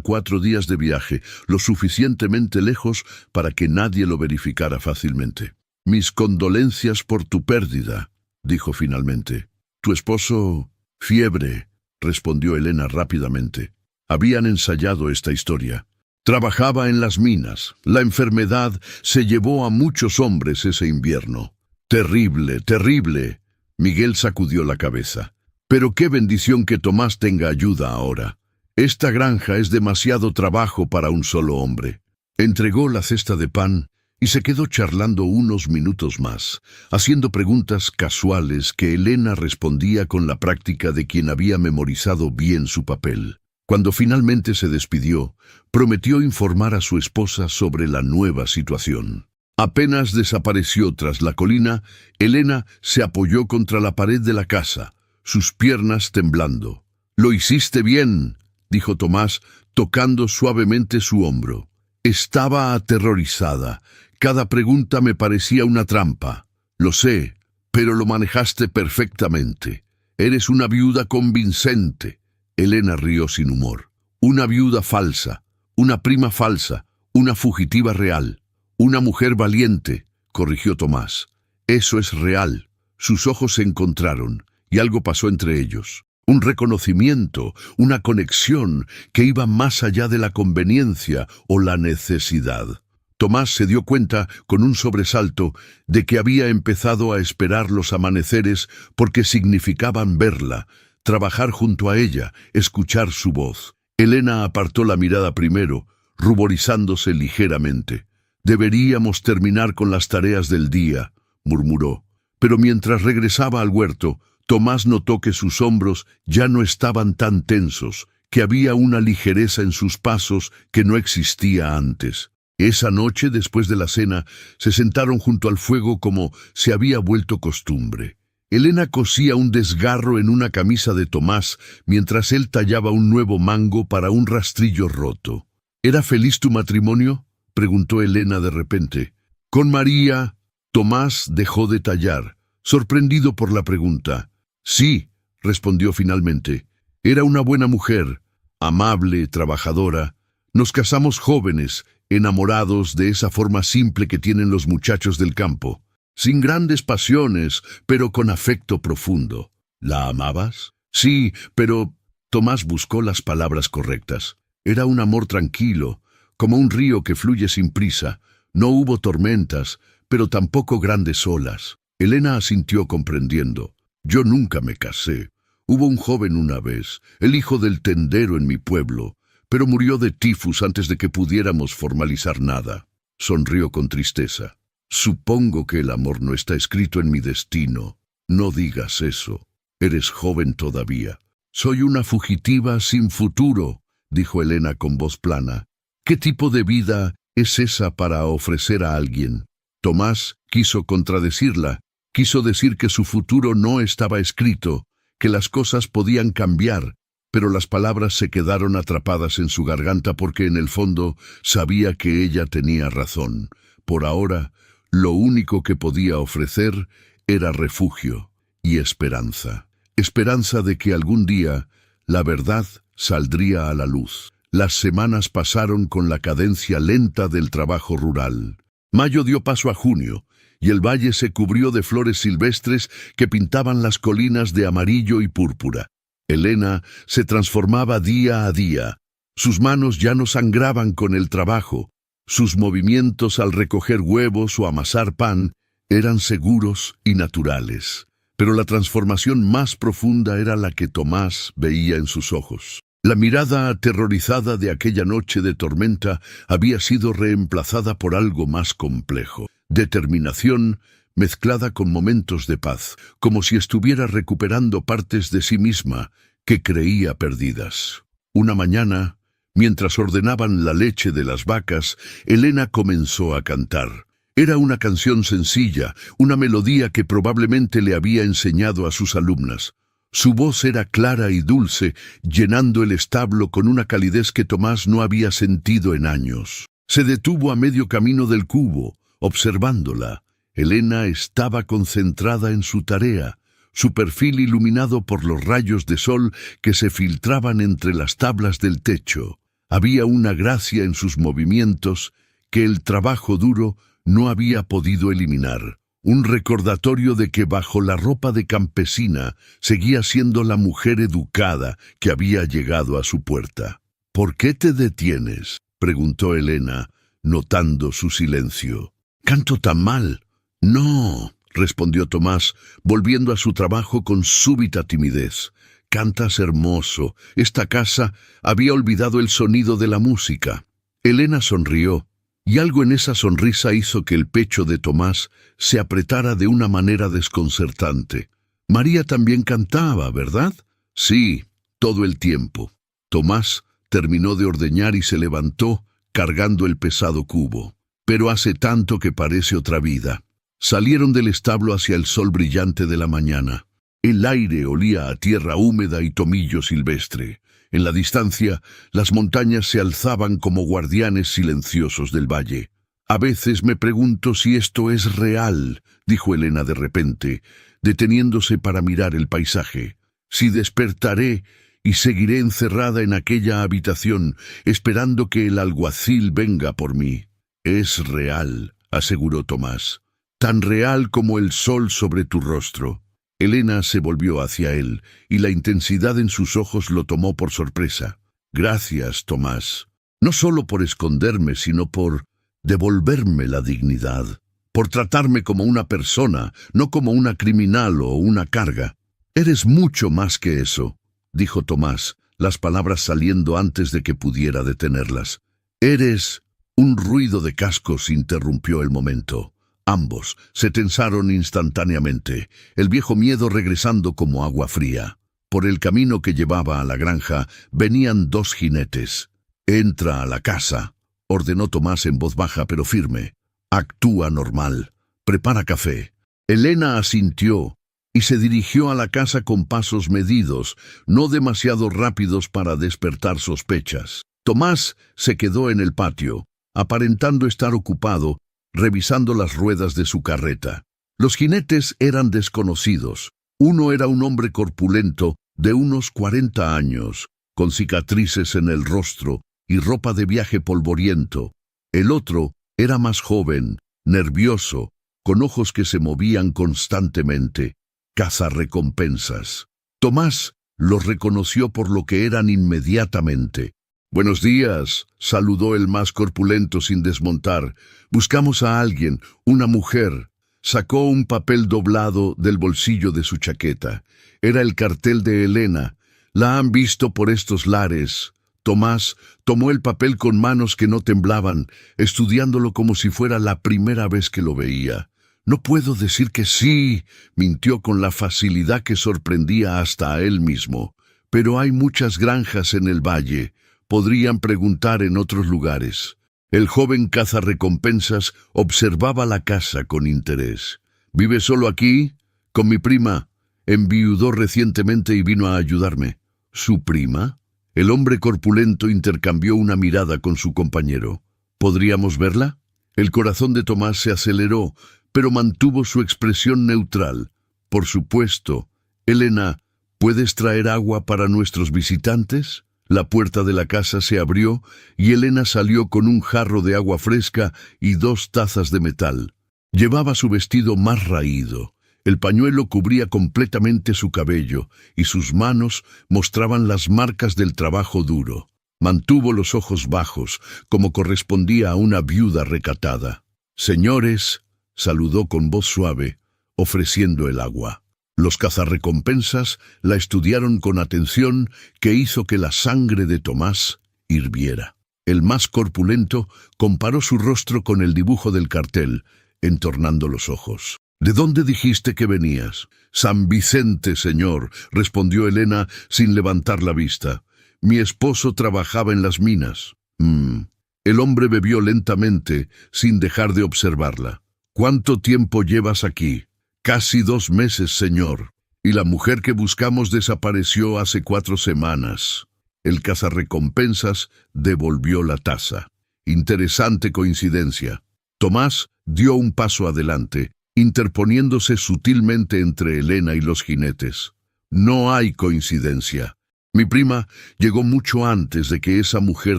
4 días de viaje, lo suficientemente lejos para que nadie lo verificara fácilmente. «Mis condolencias por tu pérdida», dijo finalmente. «¿Tu esposo...?» «Fiebre», respondió Elena rápidamente. Habían ensayado esta historia. Trabajaba en las minas. La enfermedad se llevó a muchos hombres ese invierno. «Terrible, terrible». Miguel sacudió la cabeza. «Pero qué bendición que Tomás tenga ayuda ahora. Esta granja es demasiado trabajo para un solo hombre». Entregó la cesta de pan y se quedó charlando unos minutos más, haciendo preguntas casuales que Elena respondía con la práctica de quien había memorizado bien su papel. Cuando finalmente se despidió, prometió informar a su esposa sobre la nueva situación. Apenas desapareció tras la colina, Elena se apoyó contra la pared de la casa, sus piernas temblando. «Lo hiciste bien», dijo Tomás, tocando suavemente su hombro. Estaba aterrorizada. Cada pregunta me parecía una trampa. «Lo sé, pero lo manejaste perfectamente. Eres una viuda convincente». Elena rió sin humor. «Una viuda falsa, una prima falsa, una fugitiva real. Una mujer valiente», corrigió Tomás. «Eso es real». Sus ojos se encontraron y algo pasó entre ellos. Un reconocimiento, una conexión que iba más allá de la conveniencia o la necesidad. Tomás se dio cuenta, con un sobresalto, de que había empezado a esperar los amaneceres porque significaban verla, trabajar junto a ella, escuchar su voz. Elena apartó la mirada primero, ruborizándose ligeramente. «Deberíamos terminar con las tareas del día», murmuró. Pero mientras regresaba al huerto, Tomás notó que sus hombros ya no estaban tan tensos, que había una ligereza en sus pasos que no existía antes. Esa noche, después de la cena, se sentaron junto al fuego como se había vuelto costumbre. Elena cosía un desgarro en una camisa de Tomás mientras él tallaba un nuevo mango para un rastrillo roto. «¿Era feliz tu matrimonio?», preguntó Elena de repente. «Con María». Tomás dejó de tallar, sorprendido por la pregunta. «Sí», respondió finalmente. «Era una buena mujer, amable, trabajadora. Nos casamos jóvenes, enamorados de esa forma simple que tienen los muchachos del campo. Sin grandes pasiones, pero con afecto profundo». «¿La amabas?». «Sí, pero…». Tomás buscó las palabras correctas. Era un amor tranquilo, como un río que fluye sin prisa. No hubo tormentas, pero tampoco grandes olas. Elena asintió comprendiendo. «Yo nunca me casé. Hubo un joven una vez, el hijo del tendero en mi pueblo, pero murió de tifus antes de que pudiéramos formalizar nada». Sonrió con tristeza. «Supongo que el amor no está escrito en mi destino». «No digas eso. Eres joven todavía». «Soy una fugitiva sin futuro», dijo Elena con voz plana. «¿Qué tipo de vida es esa para ofrecer a alguien?». Tomás quiso contradecirla, quiso decir que su futuro no estaba escrito, que las cosas podían cambiar, pero las palabras se quedaron atrapadas en su garganta porque en el fondo sabía que ella tenía razón. Por ahora, lo único que podía ofrecer era refugio y esperanza. Esperanza de que algún día la verdad saldría a la luz. Las semanas pasaron con la cadencia lenta del trabajo rural. Mayo dio paso a junio, y el valle se cubrió de flores silvestres que pintaban las colinas de amarillo y púrpura. Elena se transformaba día a día. Sus manos ya no sangraban con el trabajo. Sus movimientos al recoger huevos o amasar pan eran seguros y naturales. Pero la transformación más profunda era la que Tomás veía en sus ojos. La mirada aterrorizada de aquella noche de tormenta había sido reemplazada por algo más complejo. Determinación mezclada con momentos de paz, como si estuviera recuperando partes de sí misma que creía perdidas. Una mañana, mientras ordenaban la leche de las vacas, Elena comenzó a cantar. Era una canción sencilla, una melodía que probablemente le había enseñado a sus alumnas. Su voz era clara y dulce, llenando el establo con una calidez que Tomás no había sentido en años. Se detuvo a medio camino del cubo, observándola. Elena estaba concentrada en su tarea, su perfil iluminado por los rayos de sol que se filtraban entre las tablas del techo. Había una gracia en sus movimientos que el trabajo duro no había podido eliminar. Un recordatorio de que bajo la ropa de campesina seguía siendo la mujer educada que había llegado a su puerta. «¿Por qué te detienes?», preguntó Elena, notando su silencio. «¿Canto tan mal?». «No», respondió Tomás, volviendo a su trabajo con súbita timidez. «Cantas hermoso. Esta casa había olvidado el sonido de la música». Elena sonrió, y algo en esa sonrisa hizo que el pecho de Tomás se apretara de una manera desconcertante. «María también cantaba, ¿verdad?». «Sí, todo el tiempo». Tomás terminó de ordeñar y se levantó, cargando el pesado cubo. «Pero hace tanto que parece otra vida». Salieron del establo hacia el sol brillante de la mañana. El aire olía a tierra húmeda y tomillo silvestre. En la distancia, las montañas se alzaban como guardianes silenciosos del valle. «A veces me pregunto si esto es real», dijo Elena de repente, deteniéndose para mirar el paisaje. «Si despertaré y seguiré encerrada en aquella habitación, esperando que el alguacil venga por mí». «Es real», aseguró Tomás. «Tan real como el sol sobre tu rostro». Elena se volvió hacia él, y la intensidad en sus ojos lo tomó por sorpresa. «Gracias, Tomás. No solo por esconderme, sino por devolverme la dignidad. Por tratarme como una persona, no como una criminal o una carga». «Eres mucho más que eso», dijo Tomás, las palabras saliendo antes de que pudiera detenerlas. Eres... Un ruido de cascos interrumpió el momento. Ambos se tensaron instantáneamente, el viejo miedo regresando como agua fría. Por el camino que llevaba a la granja venían 2 jinetes. «Entra a la casa», ordenó Tomás en voz baja pero firme. «Actúa normal. Prepara café». Elena asintió y se dirigió a la casa con pasos medidos, no demasiado rápidos para despertar sospechas. Tomás se quedó en el patio, aparentando estar ocupado, revisando las ruedas de su carreta. Los jinetes eran desconocidos. Uno era un hombre corpulento, de unos 40 años, con cicatrices en el rostro y ropa de viaje polvoriento. El otro era más joven, nervioso, con ojos que se movían constantemente. Cazarrecompensas. Tomás los reconoció por lo que eran inmediatamente. «Buenos días», saludó el más corpulento sin desmontar. «Buscamos a alguien, una mujer». Sacó un papel doblado del bolsillo de su chaqueta. Era el cartel de Elena. «La han visto por estos lares». Tomás tomó el papel con manos que no temblaban, estudiándolo como si fuera la primera vez que lo veía. «No puedo decir que sí», mintió con la facilidad que sorprendía hasta a él mismo. «Pero hay muchas granjas en el valle. Podrían preguntar en otros lugares». El joven cazarrecompensas observaba la casa con interés. «¿Vive solo aquí?» «Con mi prima. Enviudó recientemente y vino a ayudarme». «¿Su prima?» El hombre corpulento intercambió una mirada con su compañero. «¿Podríamos verla?» El corazón de Tomás se aceleró, pero mantuvo su expresión neutral. «Por supuesto. Elena, ¿puedes traer agua para nuestros visitantes?» La puerta de la casa se abrió y Elena salió con un jarro de agua fresca y 2 tazas de metal. Llevaba su vestido más raído. El pañuelo cubría completamente su cabello y sus manos mostraban las marcas del trabajo duro. Mantuvo los ojos bajos, como correspondía a una viuda recatada. «Señores», saludó con voz suave, ofreciendo el agua. Los cazarrecompensas la estudiaron con atención que hizo que la sangre de Tomás hirviera. El más corpulento comparó su rostro con el dibujo del cartel, entornando los ojos. «¿De dónde dijiste que venías?» «San Vicente, señor», respondió Elena sin levantar la vista. «Mi esposo trabajaba en las minas». El hombre bebió lentamente, sin dejar de observarla. «¿Cuánto tiempo llevas aquí?» «Casi 2 meses, señor. Y la mujer que buscamos desapareció hace 4 semanas». El cazarrecompensas devolvió la taza. Interesante coincidencia. Tomás dio un paso adelante, interponiéndose sutilmente entre Elena y los jinetes. «No hay coincidencia. Mi prima llegó mucho antes de que esa mujer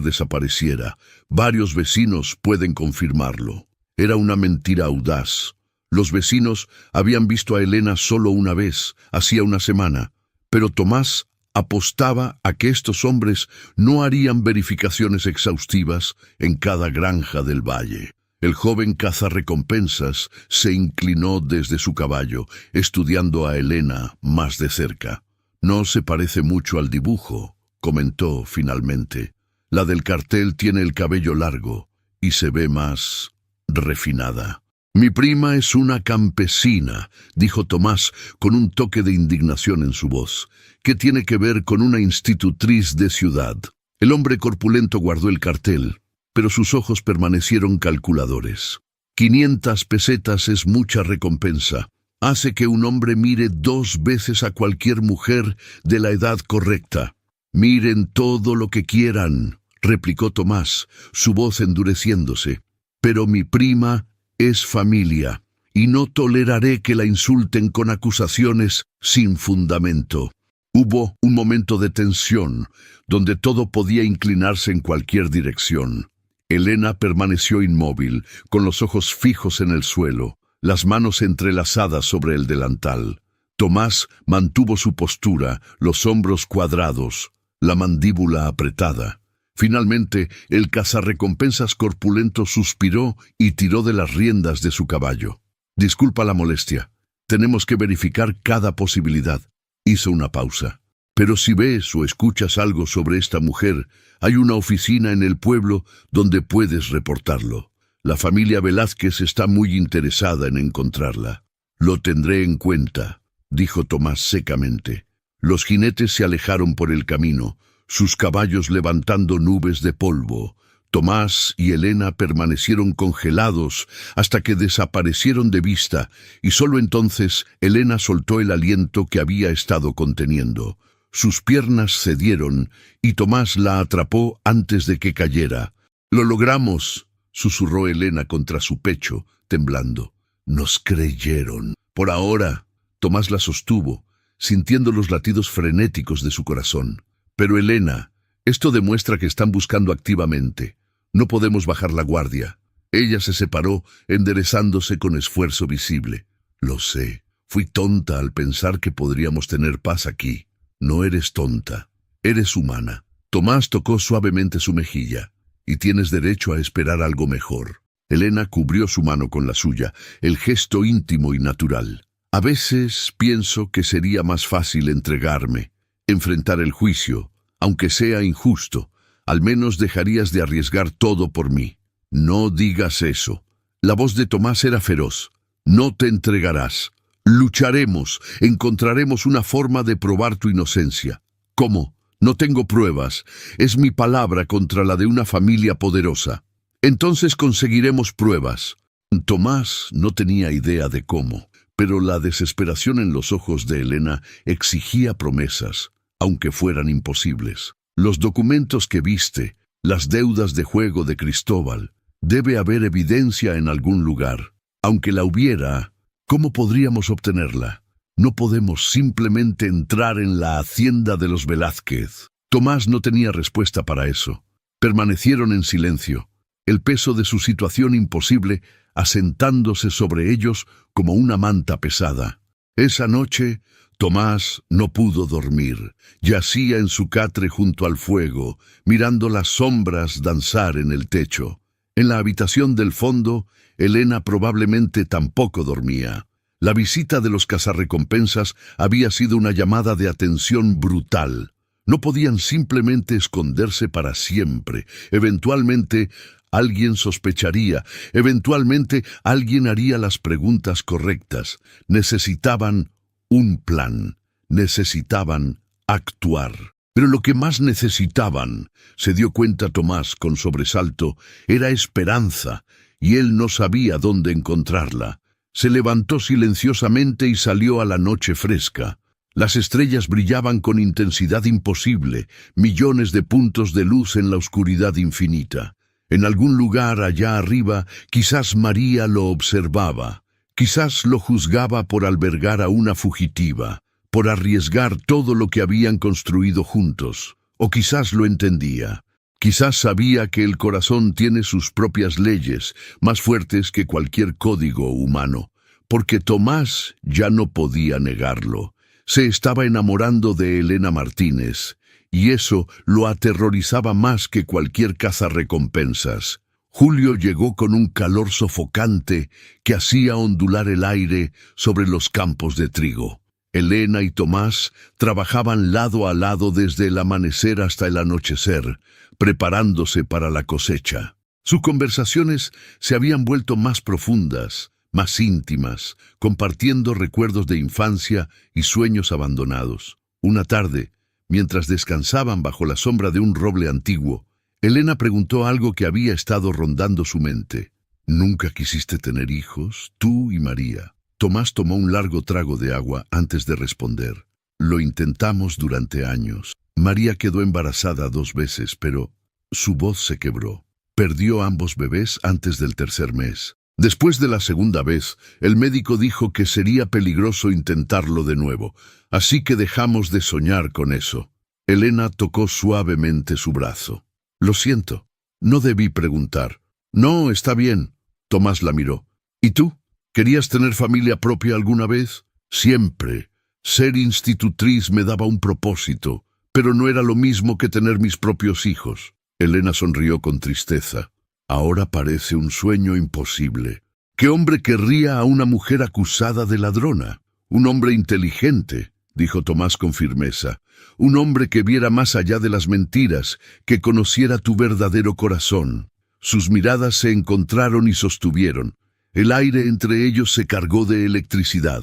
desapareciera. Varios vecinos pueden confirmarlo». Era una mentira audaz. Los vecinos habían visto a Elena solo una vez, hacía una semana, pero Tomás apostaba a que estos hombres no harían verificaciones exhaustivas en cada granja del valle. El joven cazarrecompensas se inclinó desde su caballo, estudiando a Elena más de cerca. «No se parece mucho al dibujo», comentó finalmente. «La del cartel tiene el cabello largo y se ve más refinada». «Mi prima es una campesina», dijo Tomás con un toque de indignación en su voz. «¿Qué tiene que ver con una institutriz de ciudad?» El hombre corpulento guardó el cartel, pero sus ojos permanecieron calculadores. 500 pesetas es mucha recompensa. Hace que un hombre mire 2 veces a cualquier mujer de la edad correcta. «Miren todo lo que quieran», replicó Tomás, su voz endureciéndose. «Pero mi prima es familia, y no toleraré que la insulten con acusaciones sin fundamento». Hubo un momento de tensión, donde todo podía inclinarse en cualquier dirección. Elena permaneció inmóvil, con los ojos fijos en el suelo, las manos entrelazadas sobre el delantal. Tomás mantuvo su postura, los hombros cuadrados, la mandíbula apretada. Finalmente, el cazarrecompensas corpulento suspiró y tiró de las riendas de su caballo. «Disculpa la molestia. Tenemos que verificar cada posibilidad». Hizo una pausa. Pero si ves o escuchas algo sobre esta mujer, hay una oficina en el pueblo donde puedes reportarlo. La familia Velázquez está muy interesada en encontrarla. Lo tendré en cuenta, dijo Tomás secamente. Los jinetes se alejaron por el camino, sus caballos levantando nubes de polvo. Tomás y Elena permanecieron congelados hasta que desaparecieron de vista, y solo entonces Elena soltó el aliento que había estado conteniendo. Sus piernas cedieron y Tomás la atrapó antes de que cayera. «¡Lo logramos!», susurró Elena contra su pecho, temblando. «Nos creyeron». Por ahora, Tomás la sostuvo, sintiendo los latidos frenéticos de su corazón. «Pero Elena, esto demuestra que están buscando activamente. No podemos bajar la guardia». Ella se separó, enderezándose con esfuerzo visible. «Lo sé. Fui tonta al pensar que podríamos tener paz aquí». «No eres tonta. Eres humana». Tomás tocó suavemente su mejilla. «Y tienes derecho a esperar algo mejor». Elena cubrió su mano con la suya, el gesto íntimo y natural. «A veces pienso que sería más fácil entregarme, enfrentar el juicio, aunque sea injusto. Al menos dejarías de arriesgar todo por mí». «No digas eso». La voz de Tomás era feroz. «No te entregarás. Lucharemos, encontraremos una forma de probar tu inocencia». «¿Cómo? No tengo pruebas. Es mi palabra contra la de una familia poderosa». «Entonces conseguiremos pruebas». Tomás no tenía idea de cómo, pero la desesperación en los ojos de Elena exigía promesas, aunque fueran imposibles. «Los documentos que viste, las deudas de juego de Cristóbal, debe haber evidencia en algún lugar. Aunque la hubiera, ¿cómo podríamos obtenerla? No podemos simplemente entrar en la hacienda de los Velázquez». Tomás no tenía respuesta para eso. Permanecieron en silencio, el peso de su situación imposible asentándose sobre ellos como una manta pesada. Esa noche, Tomás no pudo dormir. Yacía en su catre junto al fuego, mirando las sombras danzar en el techo. En la habitación del fondo, Elena probablemente tampoco dormía. La visita de los cazarrecompensas había sido una llamada de atención brutal. No podían simplemente esconderse para siempre. Eventualmente, alguien sospecharía. Eventualmente, alguien haría las preguntas correctas. Necesitaban un plan. Necesitaban actuar. Pero lo que más necesitaban, se dio cuenta Tomás con sobresalto, era esperanza, y él no sabía dónde encontrarla. Se levantó silenciosamente y salió a la noche fresca. Las estrellas brillaban con intensidad imposible, millones de puntos de luz en la oscuridad infinita. En algún lugar allá arriba, quizás María lo observaba. Quizás lo juzgaba por albergar a una fugitiva, por arriesgar todo lo que habían construido juntos. O quizás lo entendía. Quizás sabía que el corazón tiene sus propias leyes, más fuertes que cualquier código humano, porque Tomás ya no podía negarlo. Se estaba enamorando de Elena Martínez, y eso lo aterrorizaba más que cualquier cazarrecompensas. Julio llegó con un calor sofocante que hacía ondular el aire sobre los campos de trigo. Elena y Tomás trabajaban lado a lado desde el amanecer hasta el anochecer, preparándose para la cosecha. Sus conversaciones se habían vuelto más profundas, más íntimas, compartiendo recuerdos de infancia y sueños abandonados. Una tarde, mientras descansaban bajo la sombra de un roble antiguo, Elena preguntó algo que había estado rondando su mente. «¿Nunca quisiste tener hijos, tú y María?» Tomás tomó un largo trago de agua antes de responder. «Lo intentamos durante años. María quedó embarazada 2 veces, pero su voz se quebró. Perdió ambos bebés antes del 3er mes. Después de la segunda vez, el médico dijo que sería peligroso intentarlo de nuevo, así que dejamos de soñar con eso». Elena tocó suavemente su brazo. «Lo siento. No debí preguntar». «No, está bien». Tomás la miró. «¿Y tú? ¿Querías tener familia propia alguna vez?» «Siempre. Ser institutriz me daba un propósito, pero no era lo mismo que tener mis propios hijos». Elena sonrió con tristeza. «Ahora parece un sueño imposible. ¿Qué hombre querría a una mujer acusada de ladrona? Un hombre inteligente, dijo Tomás con firmeza. Un hombre que viera más allá de las mentiras, que conociera tu verdadero corazón. Sus miradas se encontraron y sostuvieron. El aire entre ellos se cargó de electricidad.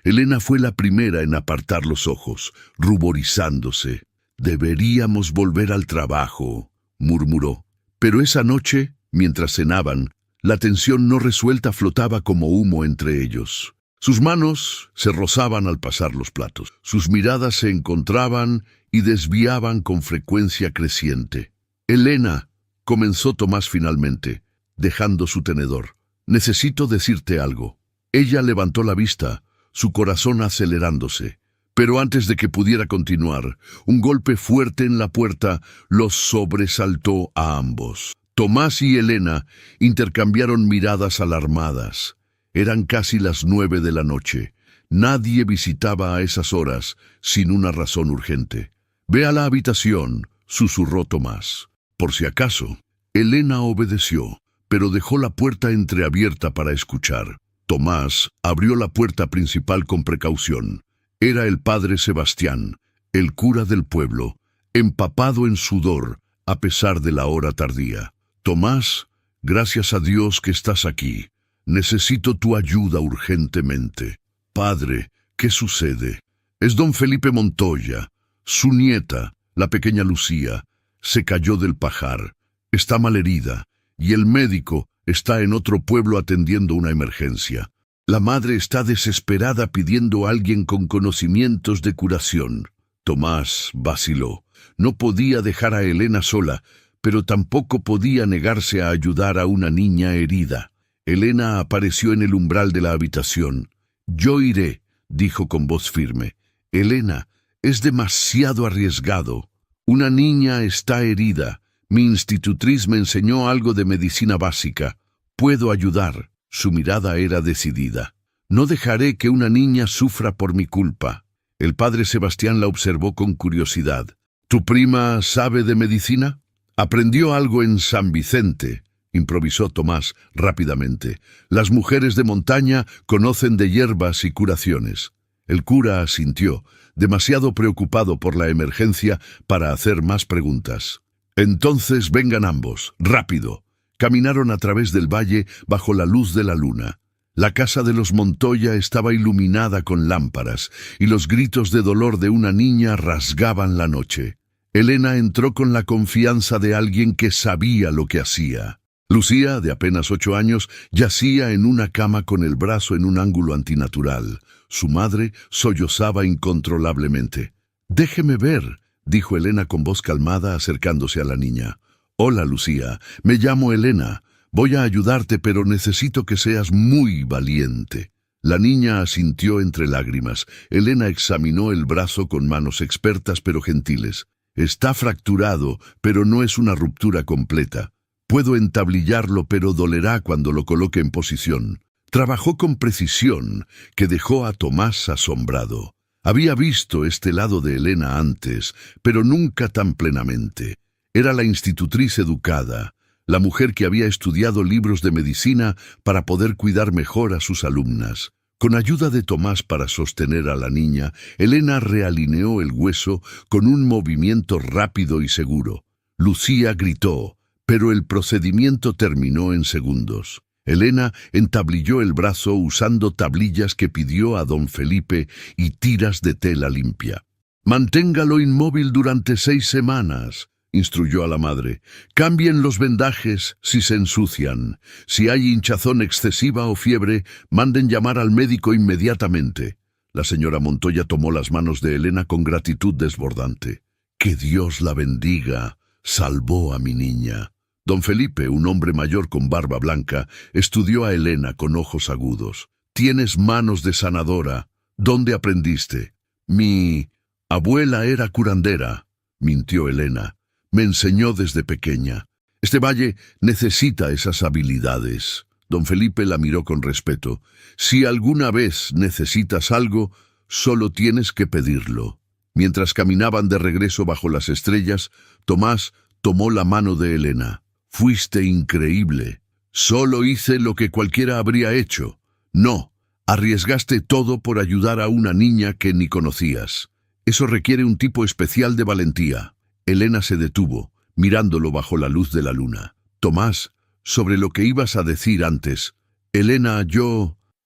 Elena fue la primera en apartar los ojos, ruborizándose. «Deberíamos volver al trabajo», murmuró. Pero esa noche, mientras cenaban, la tensión no resuelta flotaba como humo entre ellos. Sus manos se rozaban al pasar los platos. Sus miradas se encontraban y desviaban con frecuencia creciente. «Elena», comenzó Tomás finalmente, dejando su tenedor. «Necesito decirte algo». Ella levantó la vista, su corazón acelerándose. Pero antes de que pudiera continuar, un golpe fuerte en la puerta los sobresaltó a ambos. Tomás y Elena intercambiaron miradas alarmadas. Eran casi las 9 de la noche. Nadie visitaba a esas horas sin una razón urgente. «Ve a la habitación», susurró Tomás. Por si acaso, Elena obedeció, pero dejó la puerta entreabierta para escuchar. Tomás abrió la puerta principal con precaución. Era el padre Sebastián, el cura del pueblo, empapado en sudor, a pesar de la hora tardía. «Tomás, gracias a Dios que estás aquí. Necesito tu ayuda urgentemente». «Padre, ¿qué sucede?» «Es don Felipe Montoya. Su nieta, la pequeña Lucía, se cayó del pajar. Está malherida, y el médico está en otro pueblo atendiendo una emergencia. La madre está desesperada pidiendo a alguien con conocimientos de curación». Tomás vaciló. No podía dejar a Elena sola, pero tampoco podía negarse a ayudar a una niña herida. Elena apareció en el umbral de la habitación. «Yo iré», dijo con voz firme. «Elena, es demasiado arriesgado. Una niña está herida. Mi institutriz me enseñó algo de medicina básica. Puedo ayudar». Su mirada era decidida. «No dejaré que una niña sufra por mi culpa». El padre Sebastián la observó con curiosidad. «¿Tu prima sabe de medicina?» «Aprendió algo en San Vicente», improvisó Tomás rápidamente. «Las mujeres de montaña conocen de hierbas y curaciones». El cura asintió, demasiado preocupado por la emergencia para hacer más preguntas. «Entonces vengan ambos, rápido». Caminaron a través del valle bajo la luz de la luna. La casa de los Montoya estaba iluminada con lámparas, y los gritos de dolor de una niña rasgaban la noche. Elena entró con la confianza de alguien que sabía lo que hacía. Lucía, de apenas 8 años, yacía en una cama con el brazo en un ángulo antinatural. Su madre sollozaba incontrolablemente. «Déjeme ver», dijo Elena con voz calmada acercándose a la niña. «Hola, Lucía. Me llamo Elena. Voy a ayudarte, pero necesito que seas muy valiente». La niña asintió entre lágrimas. Elena examinó el brazo con manos expertas pero gentiles. «Está fracturado, pero no es una ruptura completa. Puedo entablillarlo, pero dolerá cuando lo coloque en posición». Trabajó con precisión, que dejó a Tomás asombrado. Había visto este lado de Elena antes, pero nunca tan plenamente. Era la institutriz educada, la mujer que había estudiado libros de medicina para poder cuidar mejor a sus alumnas. Con ayuda de Tomás para sostener a la niña, Elena realineó el hueso con un movimiento rápido y seguro. Lucía gritó, pero el procedimiento terminó en segundos. Elena entablilló el brazo usando tablillas que pidió a don Felipe y tiras de tela limpia. «Manténgalo inmóvil durante 6 semanas», instruyó a la madre. «Cambien los vendajes si se ensucian. Si hay hinchazón excesiva o fiebre, manden llamar al médico inmediatamente». La señora Montoya tomó las manos de Elena con gratitud desbordante. «Que Dios la bendiga. Salvó a mi niña». Don Felipe, un hombre mayor con barba blanca, estudió a Elena con ojos agudos. «Tienes manos de sanadora. ¿Dónde aprendiste?» «Mi abuela era curandera», mintió Elena. «Me enseñó desde pequeña. Este valle necesita esas habilidades». Don Felipe la miró con respeto. «Si alguna vez necesitas algo, solo tienes que pedirlo». Mientras caminaban de regreso bajo las estrellas, Tomás tomó la mano de Elena. «Fuiste increíble. Solo hice lo que cualquiera habría hecho». «No, Arriesgaste todo por ayudar a una niña que ni conocías. Eso requiere un tipo especial de valentía. Elena se detuvo, mirándolo bajo la luz de la luna. Tomás, sobre lo que ibas a decir antes. Elena,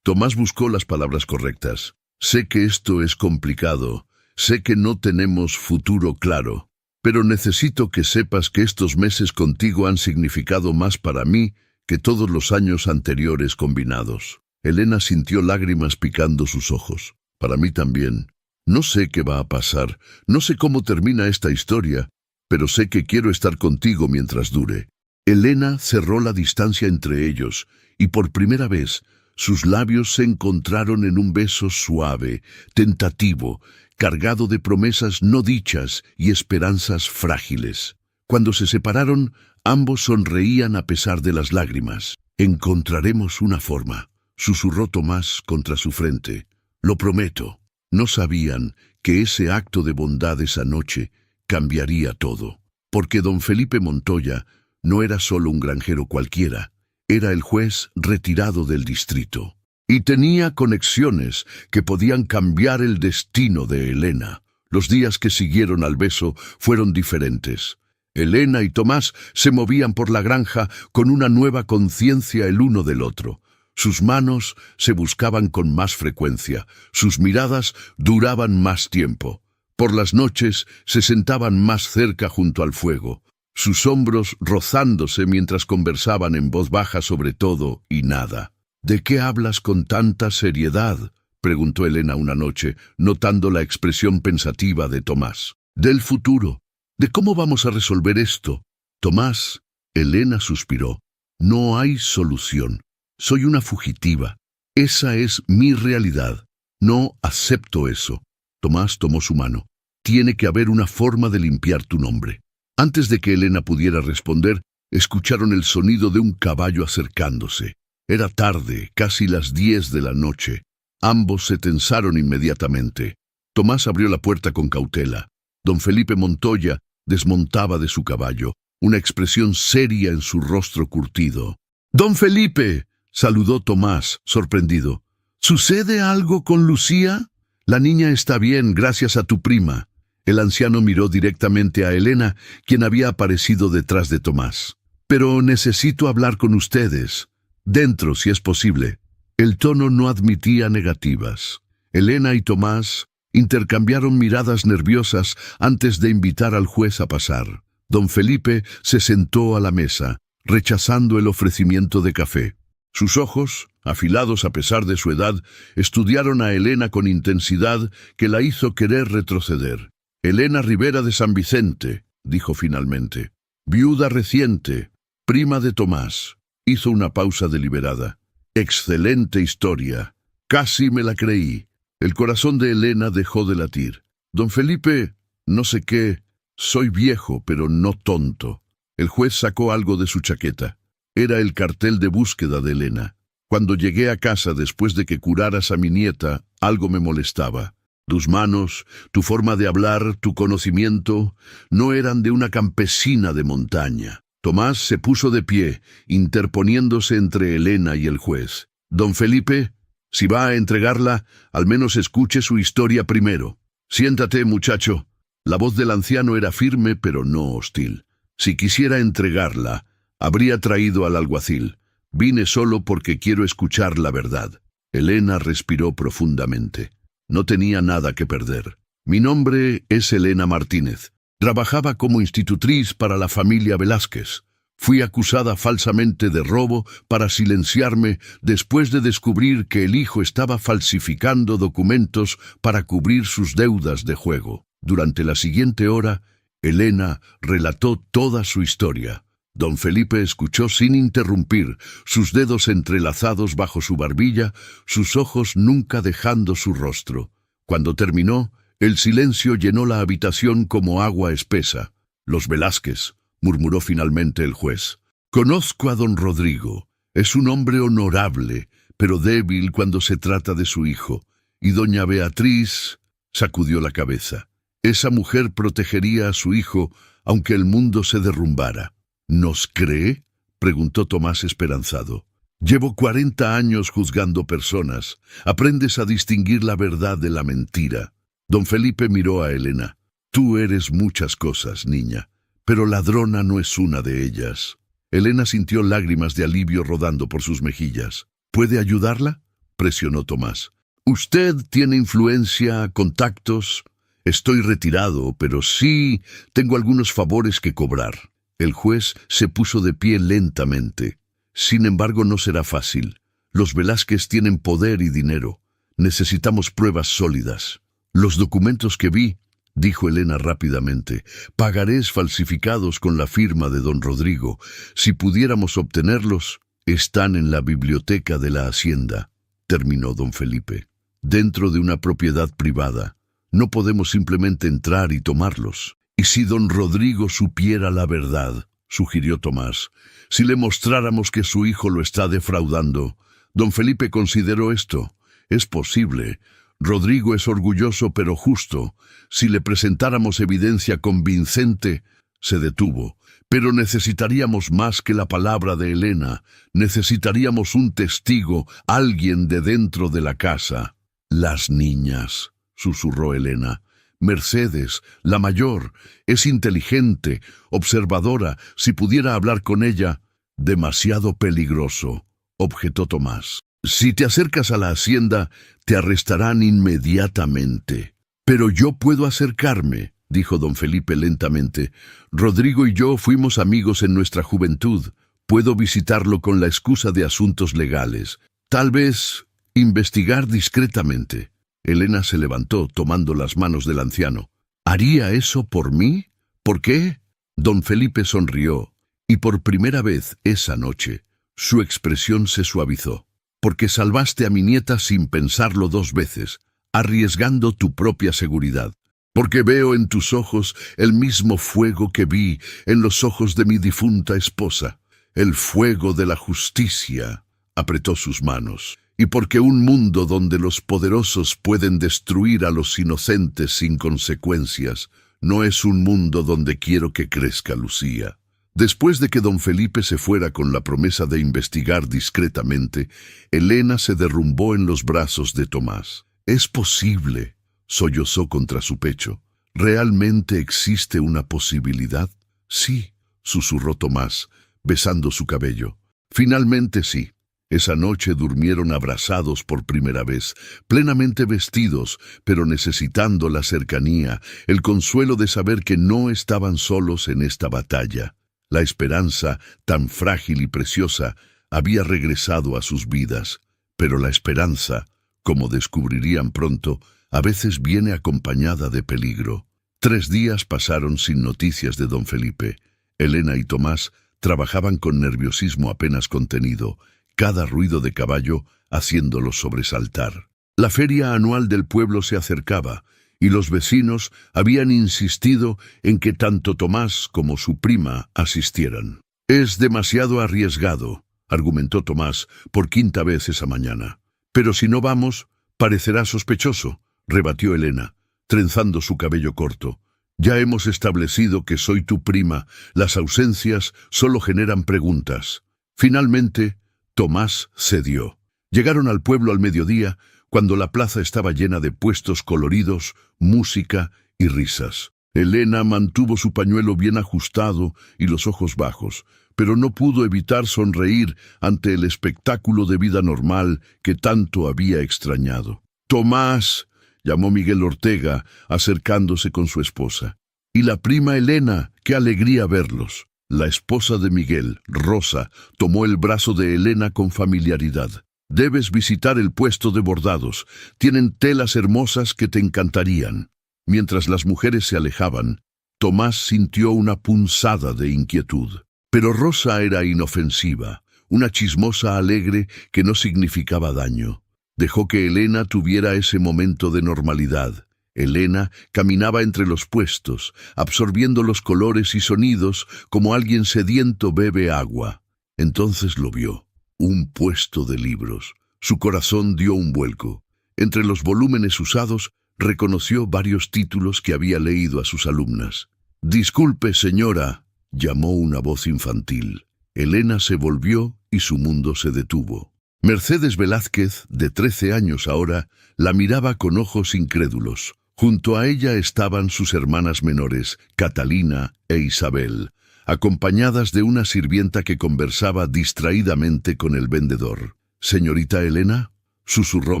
Tomás buscó las palabras correctas. Sé que esto es complicado. Sé que no tenemos futuro claro. Pero necesito que sepas que estos meses contigo han significado más para mí que todos los años anteriores combinados. Elena sintió lágrimas picando sus ojos. Para mí también. No sé qué va a pasar, no sé cómo termina esta historia, pero sé que quiero estar contigo mientras dure. Elena cerró la distancia entre ellos, y por primera vez, sus labios se encontraron en un beso suave, tentativo, cargado de promesas no dichas y esperanzas frágiles. Cuando se separaron, ambos sonreían a pesar de las lágrimas. Encontraremos una forma, susurró Tomás contra su frente. Lo prometo. No sabían que ese acto de bondad esa noche cambiaría todo, porque don Felipe Montoya no era solo un granjero cualquiera, era el juez retirado del distrito, y tenía conexiones que podían cambiar el destino de Elena. Los días que siguieron al beso fueron diferentes. Elena y Tomás se movían por la granja con una nueva conciencia el uno del otro. Sus manos se buscaban con más frecuencia, sus miradas duraban más tiempo. Por las noches se sentaban más cerca junto al fuego, sus hombros rozándose mientras conversaban en voz baja sobre todo y nada. ¿De qué hablas con tanta seriedad?, preguntó Elena una noche, notando la expresión pensativa de Tomás. Del futuro, de cómo vamos a resolver esto. Tomás, Elena suspiró. No hay solución. Soy una fugitiva. Esa es mi realidad. No acepto eso. Tomás tomó su mano. Tiene que haber una forma de limpiar tu nombre. Antes de que Elena pudiera responder, escucharon el sonido de un caballo acercándose. Era tarde, casi las 10 de la noche. Ambos se tensaron inmediatamente. Tomás abrió la puerta con cautela. Don Felipe Montoya desmontaba de su caballo, una expresión seria en su rostro curtido. «¡Don Felipe!», saludó Tomás, sorprendido. «¿Sucede algo con Lucía?». «La niña está bien, gracias a tu prima». El anciano miró directamente a Elena, quien había aparecido detrás de Tomás. «Pero necesito hablar con ustedes. Dentro, si es posible». El tono no admitía negativas. Elena y Tomás intercambiaron miradas nerviosas antes de invitar al juez a pasar. Don Felipe se sentó a la mesa, rechazando el ofrecimiento de café. Sus ojos, afilados a pesar de su edad, estudiaron a Elena con intensidad que la hizo querer retroceder. «Elena Rivera de San Vicente», dijo finalmente. «Viuda reciente, prima de Tomás». Hizo una pausa deliberada. «Excelente historia. Casi me la creí». El corazón de Elena dejó de latir. «Don Felipe, no sé qué, soy viejo, pero no tonto». El juez sacó algo de su chaqueta. Era el cartel de búsqueda de Elena. «Cuando llegué a casa después de que curaras a mi nieta, algo me molestaba. Tus manos, tu forma de hablar, tu conocimiento, no eran de una campesina de montaña». Tomás se puso de pie, interponiéndose entre Elena y el juez. «Don Felipe, si va a entregarla, al menos escuche su historia primero. Siéntate, muchacho». La voz del anciano era firme, pero no hostil. «Si quisiera entregarla, habría traído al alguacil. Vine solo porque quiero escuchar la verdad». Elena respiró profundamente. No tenía nada que perder. «Mi nombre es Elena Martínez. Trabajaba como institutriz para la familia Velázquez. Fui acusada falsamente de robo para silenciarme después de descubrir que el hijo estaba falsificando documentos para cubrir sus deudas de juego. Durante la siguiente hora, Elena relató toda su historia. Don Felipe escuchó sin interrumpir, sus dedos entrelazados bajo su barbilla, sus ojos nunca dejando su rostro. Cuando terminó, el silencio llenó la habitación como agua espesa. «Los Velázquez», murmuró finalmente el juez. «Conozco a don Rodrigo. Es un hombre honorable, pero débil cuando se trata de su hijo. Y doña Beatriz…» sacudió la cabeza. «Esa mujer protegería a su hijo, aunque el mundo se derrumbara». «¿Nos cree?», preguntó Tomás esperanzado. Llevo 40 años juzgando personas. Aprendes a distinguir la verdad de la mentira. Don Felipe miró a Elena. Tú eres muchas cosas, niña, pero ladrona no es una de ellas. Elena sintió lágrimas de alivio rodando por sus mejillas. ¿Puede ayudarla?, presionó Tomás. Usted tiene influencia, contactos. Estoy retirado, pero sí tengo algunos favores que cobrar. El juez se puso de pie lentamente. Sin embargo, no será fácil. Los Velázquez tienen poder y dinero. Necesitamos pruebas sólidas. Los documentos que vi, dijo Elena rápidamente, pagarés falsificados con la firma de don Rodrigo. Si pudiéramos obtenerlos, están en la biblioteca de la hacienda, terminó don Felipe. Dentro de una propiedad privada. No podemos simplemente entrar y tomarlos. ¿Y si don Rodrigo supiera la verdad?, sugirió Tomás. Si le mostráramos que su hijo lo está defraudando. Don Felipe consideró esto. Es posible. Rodrigo es orgulloso pero justo. Si le presentáramos evidencia convincente, se detuvo. Pero necesitaríamos más que la palabra de Elena. Necesitaríamos un testigo, alguien de dentro de la casa. Las niñas, susurró Elena. Mercedes, la mayor, es inteligente, observadora. Si pudiera hablar con ella, demasiado peligroso, objetó Tomás. Si te acercas a la hacienda, te arrestarán inmediatamente. Pero yo puedo acercarme, dijo don Felipe lentamente. Rodrigo y yo fuimos amigos en nuestra juventud. Puedo visitarlo con la excusa de asuntos legales. Tal vez investigar discretamente. Elena se levantó, tomando las manos del anciano. ¿Haría eso por mí? ¿Por qué? Don Felipe sonrió, y por primera vez esa noche, su expresión se suavizó. Porque salvaste a mi nieta sin pensarlo 2 veces, arriesgando tu propia seguridad. Porque veo en tus ojos el mismo fuego que vi en los ojos de mi difunta esposa. El fuego de la justicia. Apretó sus manos. Y porque un mundo donde los poderosos pueden destruir a los inocentes sin consecuencias, no es un mundo donde quiero que crezca Lucía. Después de que don Felipe se fuera con la promesa de investigar discretamente, Elena se derrumbó en los brazos de Tomás. «Es posible», sollozó contra su pecho. «¿Realmente existe una posibilidad?» «Sí», susurró Tomás, besando su cabello. «Finalmente sí». Esa noche durmieron abrazados por primera vez, plenamente vestidos, pero necesitando la cercanía, el consuelo de saber que no estaban solos en esta batalla. La esperanza, tan frágil y preciosa, había regresado a sus vidas. Pero la esperanza, como descubrirían pronto, a veces viene acompañada de peligro. 3 días pasaron sin noticias de don Felipe. Elena y Tomás trabajaban con nerviosismo apenas contenido, cada ruido de caballo haciéndolos sobresaltar. La feria anual del pueblo se acercaba, y los vecinos habían insistido en que tanto Tomás como su prima asistieran. «Es demasiado arriesgado», argumentó Tomás por 5ª vez esa mañana. «Pero si no vamos, parecerá sospechoso», rebatió Elena, trenzando su cabello corto. «Ya hemos establecido que soy tu prima. Las ausencias solo generan preguntas». Finalmente, Tomás cedió. Llegaron al pueblo al mediodía, cuando la plaza estaba llena de puestos coloridos, música y risas. Elena mantuvo su pañuelo bien ajustado y los ojos bajos, pero no pudo evitar sonreír ante el espectáculo de vida normal que tanto había extrañado. «Tomás», llamó Miguel Ortega, acercándose con su esposa. «Y la prima Elena, qué alegría verlos». La esposa de Miguel, Rosa, tomó el brazo de Elena con familiaridad. «Debes visitar el puesto de bordados. Tienen telas hermosas que te encantarían». Mientras las mujeres se alejaban, Tomás sintió una punzada de inquietud. Pero Rosa era inofensiva, una chismosa alegre que no significaba daño. Dejó que Elena tuviera ese momento de normalidad. Elena caminaba entre los puestos, absorbiendo los colores y sonidos como alguien sediento bebe agua. Entonces lo vio, un puesto de libros. Su corazón dio un vuelco. Entre los volúmenes usados, reconoció varios títulos que había leído a sus alumnas. «Disculpe, señora», llamó una voz infantil. Elena se volvió y su mundo se detuvo. Mercedes Velázquez, de 13 años ahora, la miraba con ojos incrédulos. Junto a ella estaban sus hermanas menores, Catalina e Isabel, acompañadas de una sirvienta que conversaba distraídamente con el vendedor. «¿Señorita Elena?», susurró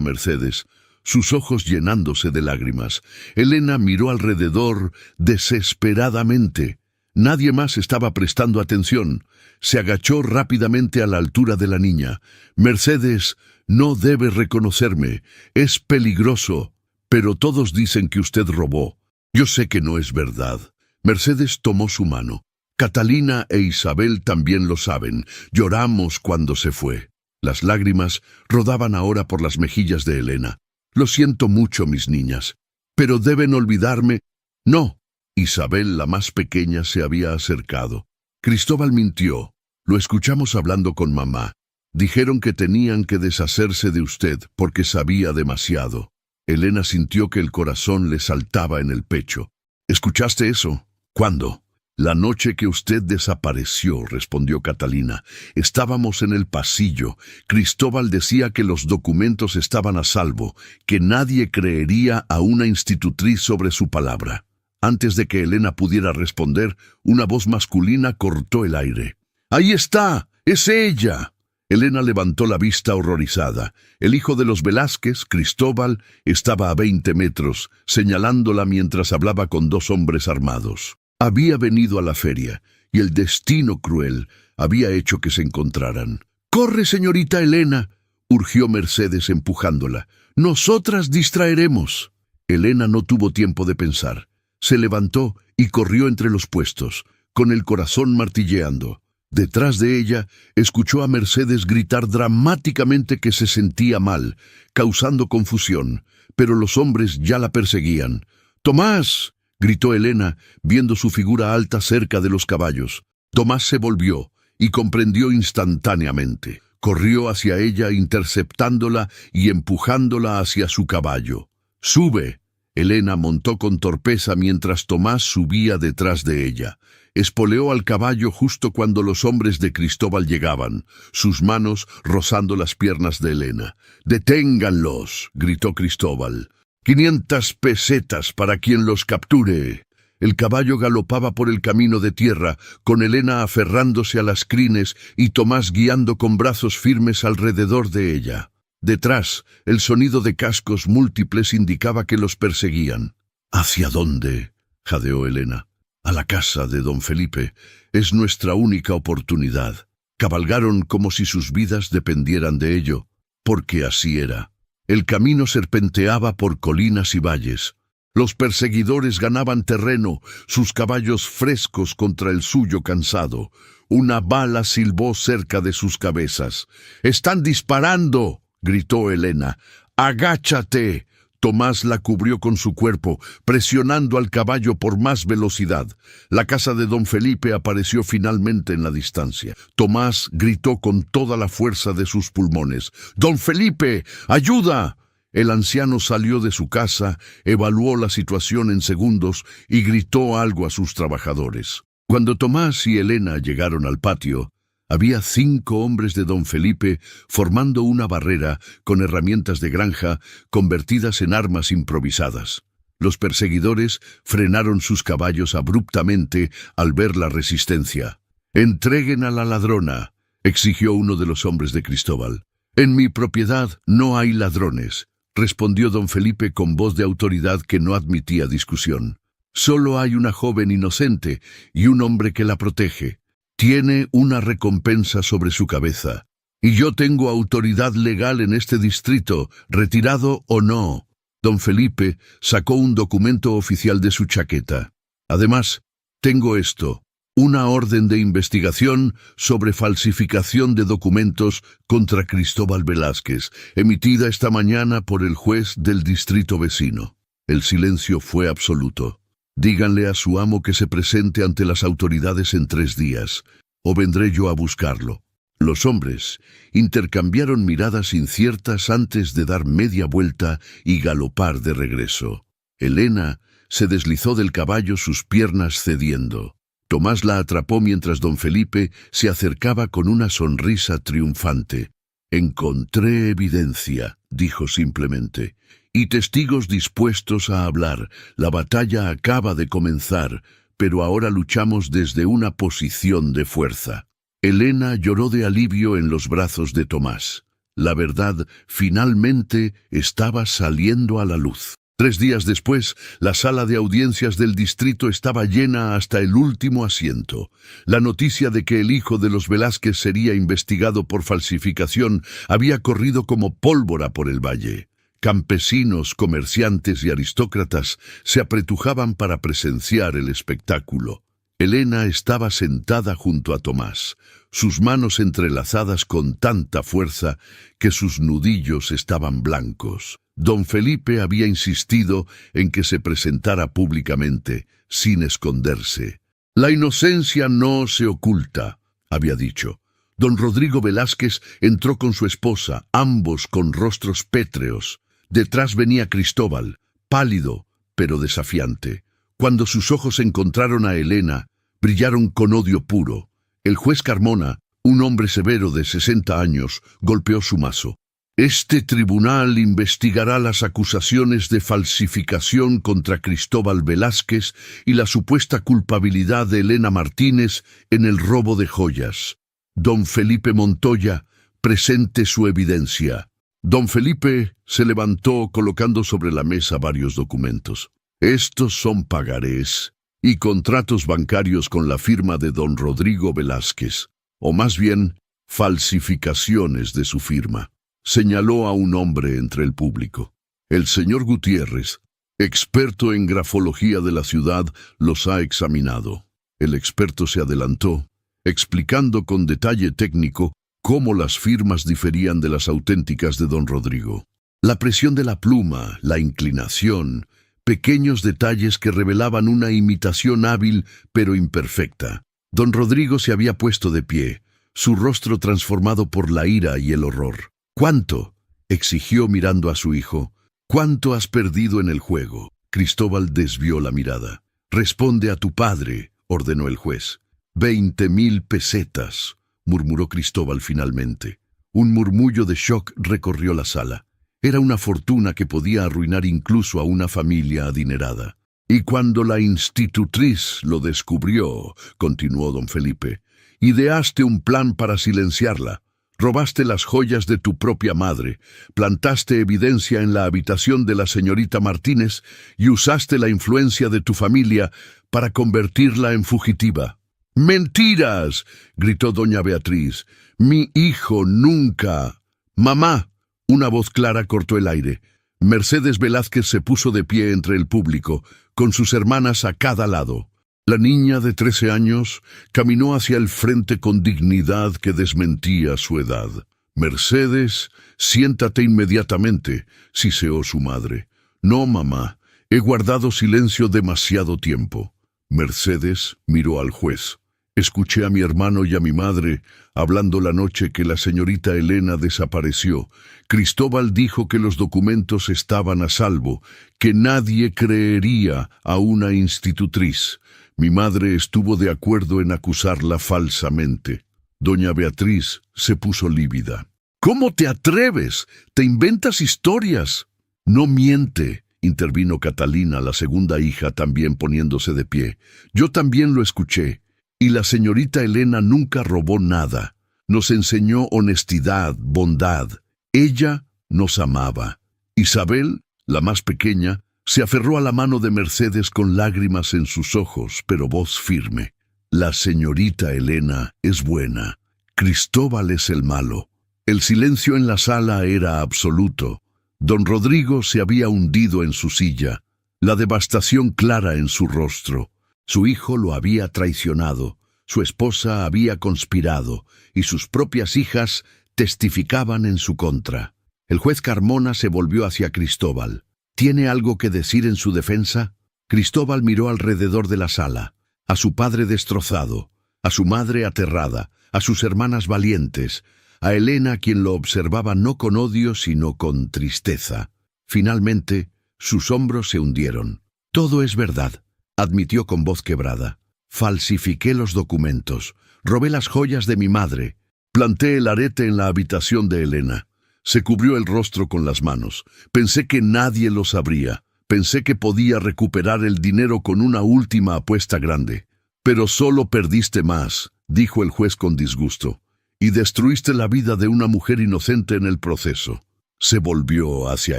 Mercedes, sus ojos llenándose de lágrimas. Elena miró alrededor desesperadamente. Nadie más estaba prestando atención. Se agachó rápidamente a la altura de la niña. «Mercedes, no debe reconocerme. Es peligroso. Pero todos dicen que usted robó. Yo sé que no es verdad». Mercedes tomó su mano. «Catalina e Isabel también lo saben. Lloramos cuando se fue». Las lágrimas rodaban ahora por las mejillas de Elena. «Lo siento mucho, mis niñas. Pero deben olvidarme». «No». Isabel, la más pequeña, se había acercado. «Cristóbal mintió. Lo escuchamos hablando con mamá. Dijeron que tenían que deshacerse de usted porque sabía demasiado». Elena sintió que el corazón le saltaba en el pecho. «¿Escuchaste eso? ¿Cuándo?» «La noche que usted desapareció», respondió Catalina. «Estábamos en el pasillo. Cristóbal decía que los documentos estaban a salvo, que nadie creería a una institutriz sobre su palabra». Antes de que Elena pudiera responder, una voz masculina cortó el aire. «¡Ahí está! ¡Es ella!». Elena levantó la vista horrorizada. El hijo de los Velázquez, Cristóbal, estaba a 20 metros, señalándola mientras hablaba con dos hombres armados. Había venido a la feria, y el destino cruel había hecho que se encontraran. «¡Corre, señorita Elena!», urgió Mercedes empujándola. «Nosotras distraeremos». Elena no tuvo tiempo de pensar. Se levantó y corrió entre los puestos, con el corazón martilleando. Detrás de ella, escuchó a Mercedes gritar dramáticamente que se sentía mal, causando confusión, pero los hombres ya la perseguían. «¡Tomás!», gritó Elena, viendo su figura alta cerca de los caballos. Tomás se volvió y comprendió instantáneamente. Corrió hacia ella, interceptándola y empujándola hacia su caballo. «¡Sube!». Elena montó con torpeza mientras Tomás subía detrás de ella. Espoleó al caballo justo cuando los hombres de Cristóbal llegaban, sus manos rozando las piernas de Elena. «¡Deténganlos!», gritó Cristóbal. «500 pesetas para quien los capture». El caballo galopaba por el camino de tierra, con Elena aferrándose a las crines y Tomás guiando con brazos firmes alrededor de ella. Detrás, el sonido de cascos múltiples indicaba que los perseguían. «¿Hacia dónde?», jadeó Elena. «A la casa de don Felipe. Es nuestra única oportunidad». Cabalgaron como si sus vidas dependieran de ello, porque así era. El camino serpenteaba por colinas y valles. Los perseguidores ganaban terreno, sus caballos frescos contra el suyo cansado. Una bala silbó cerca de sus cabezas. «¡Están disparando!», gritó Elena. «¡Agáchate!». Tomás la cubrió con su cuerpo, presionando al caballo por más velocidad. La casa de don Felipe apareció finalmente en la distancia. Tomás gritó con toda la fuerza de sus pulmones. «¡Don Felipe! ¡Ayuda!». El anciano salió de su casa, evaluó la situación en segundos y gritó algo a sus trabajadores. Cuando Tomás y Elena llegaron al patio, había 5 hombres de don Felipe formando una barrera con herramientas de granja convertidas en armas improvisadas. Los perseguidores frenaron sus caballos abruptamente al ver la resistencia. «Entreguen a la ladrona», exigió uno de los hombres de Cristóbal. «En mi propiedad no hay ladrones», respondió don Felipe con voz de autoridad que no admitía discusión. «Solo hay una joven inocente y un hombre que la protege. Tiene una recompensa sobre su cabeza. Y yo tengo autoridad legal en este distrito, retirado o no». Don Felipe sacó un documento oficial de su chaqueta. «Además, tengo esto, una orden de investigación sobre falsificación de documentos contra Cristóbal Velázquez, emitida esta mañana por el juez del distrito vecino». El silencio fue absoluto. «Díganle a su amo que se presente ante las autoridades en 3 días, o vendré yo a buscarlo». Los hombres intercambiaron miradas inciertas antes de dar media vuelta y galopar de regreso. Elena se deslizó del caballo, sus piernas cediendo. Tomás la atrapó mientras don Felipe se acercaba con una sonrisa triunfante. «Encontré evidencia», dijo simplemente, «y testigos dispuestos a hablar. La batalla acaba de comenzar, pero ahora luchamos desde una posición de fuerza». Elena lloró de alivio en los brazos de Tomás. La verdad finalmente estaba saliendo a la luz. 3 días después, la sala de audiencias del distrito estaba llena hasta el último asiento. La noticia de que el hijo de los Velázquez sería investigado por falsificación había corrido como pólvora por el valle. Campesinos, comerciantes y aristócratas se apretujaban para presenciar el espectáculo. Elena estaba sentada junto a Tomás, sus manos entrelazadas con tanta fuerza que sus nudillos estaban blancos. Don Felipe había insistido en que se presentara públicamente, sin esconderse. «La inocencia no se oculta», había dicho. Don Rodrigo Velázquez entró con su esposa, ambos con rostros pétreos. Detrás venía Cristóbal, pálido, pero desafiante. Cuando sus ojos encontraron a Elena, brillaron con odio puro. El juez Carmona, un hombre severo de 60 años, golpeó su mazo. «Este tribunal investigará las acusaciones de falsificación contra Cristóbal Velázquez y la supuesta culpabilidad de Elena Martínez en el robo de joyas. Don Felipe Montoya, presente su evidencia». Don Felipe se levantó colocando sobre la mesa varios documentos. «Estos son pagarés y contratos bancarios con la firma de don Rodrigo Velázquez, o más bien, falsificaciones de su firma». Señaló a un hombre entre el público. «El señor Gutiérrez, experto en grafología de la ciudad, los ha examinado». El experto se adelantó, explicando con detalle técnico cómo las firmas diferían de las auténticas de don Rodrigo. La presión de la pluma, la inclinación, pequeños detalles que revelaban una imitación hábil pero imperfecta. Don Rodrigo se había puesto de pie, su rostro transformado por la ira y el horror. «¿Cuánto?», exigió mirando a su hijo. «¿Cuánto has perdido en el juego?». Cristóbal desvió la mirada. «Responde a tu padre», ordenó el juez. 20.000 pesetas, murmuró Cristóbal finalmente. Un murmullo de shock recorrió la sala. Era una fortuna que podía arruinar incluso a una familia adinerada. «Y cuando la institutriz lo descubrió», continuó don Felipe, «ideaste un plan para silenciarla. Robaste las joyas de tu propia madre, plantaste evidencia en la habitación de la señorita Martínez y usaste la influencia de tu familia para convertirla en fugitiva». «¡Mentiras!», gritó doña Beatriz. «Mi hijo nunca». «Mamá», una voz clara cortó el aire. Mercedes Velázquez se puso de pie entre el público, con sus hermanas a cada lado. La niña de 13 años caminó hacia el frente con dignidad que desmentía su edad. «Mercedes, siéntate inmediatamente», siseó su madre. «No, mamá, he guardado silencio demasiado tiempo». Mercedes miró al juez. «Escuché a mi hermano y a mi madre hablando la noche que la señorita Elena desapareció. Cristóbal dijo que los documentos estaban a salvo, que nadie creería a una institutriz. Mi madre estuvo de acuerdo en acusarla falsamente». Doña Beatriz se puso lívida. «¿Cómo te atreves? Te inventas historias». «No miente», intervino Catalina, la segunda hija, también poniéndose de pie. «Yo también lo escuché. Y la señorita Elena nunca robó nada. Nos enseñó honestidad, bondad. Ella nos amaba». Isabel, la más pequeña, se aferró a la mano de Mercedes con lágrimas en sus ojos, pero voz firme. «La señorita Elena es buena. Cristóbal es el malo». El silencio en la sala era absoluto. Don Rodrigo se había hundido en su silla, la devastación clara en su rostro. Su hijo lo había traicionado, su esposa había conspirado, y sus propias hijas testificaban en su contra. El juez Carmona se volvió hacia Cristóbal. «¿Tiene algo que decir en su defensa?». Cristóbal miró alrededor de la sala, a su padre destrozado, a su madre aterrada, a sus hermanas valientes, a Elena, quien lo observaba no con odio sino con tristeza. Finalmente, sus hombros se hundieron. «Todo es verdad», admitió con voz quebrada. Falsifiqué los documentos, robé las joyas de mi madre, planté el arete en la habitación de Elena. Se cubrió el rostro con las manos. Pensé que nadie lo sabría. Pensé que podía recuperar el dinero con una última apuesta grande. Pero solo perdiste más, dijo el juez con disgusto, y destruiste la vida de una mujer inocente en el proceso. Se volvió hacia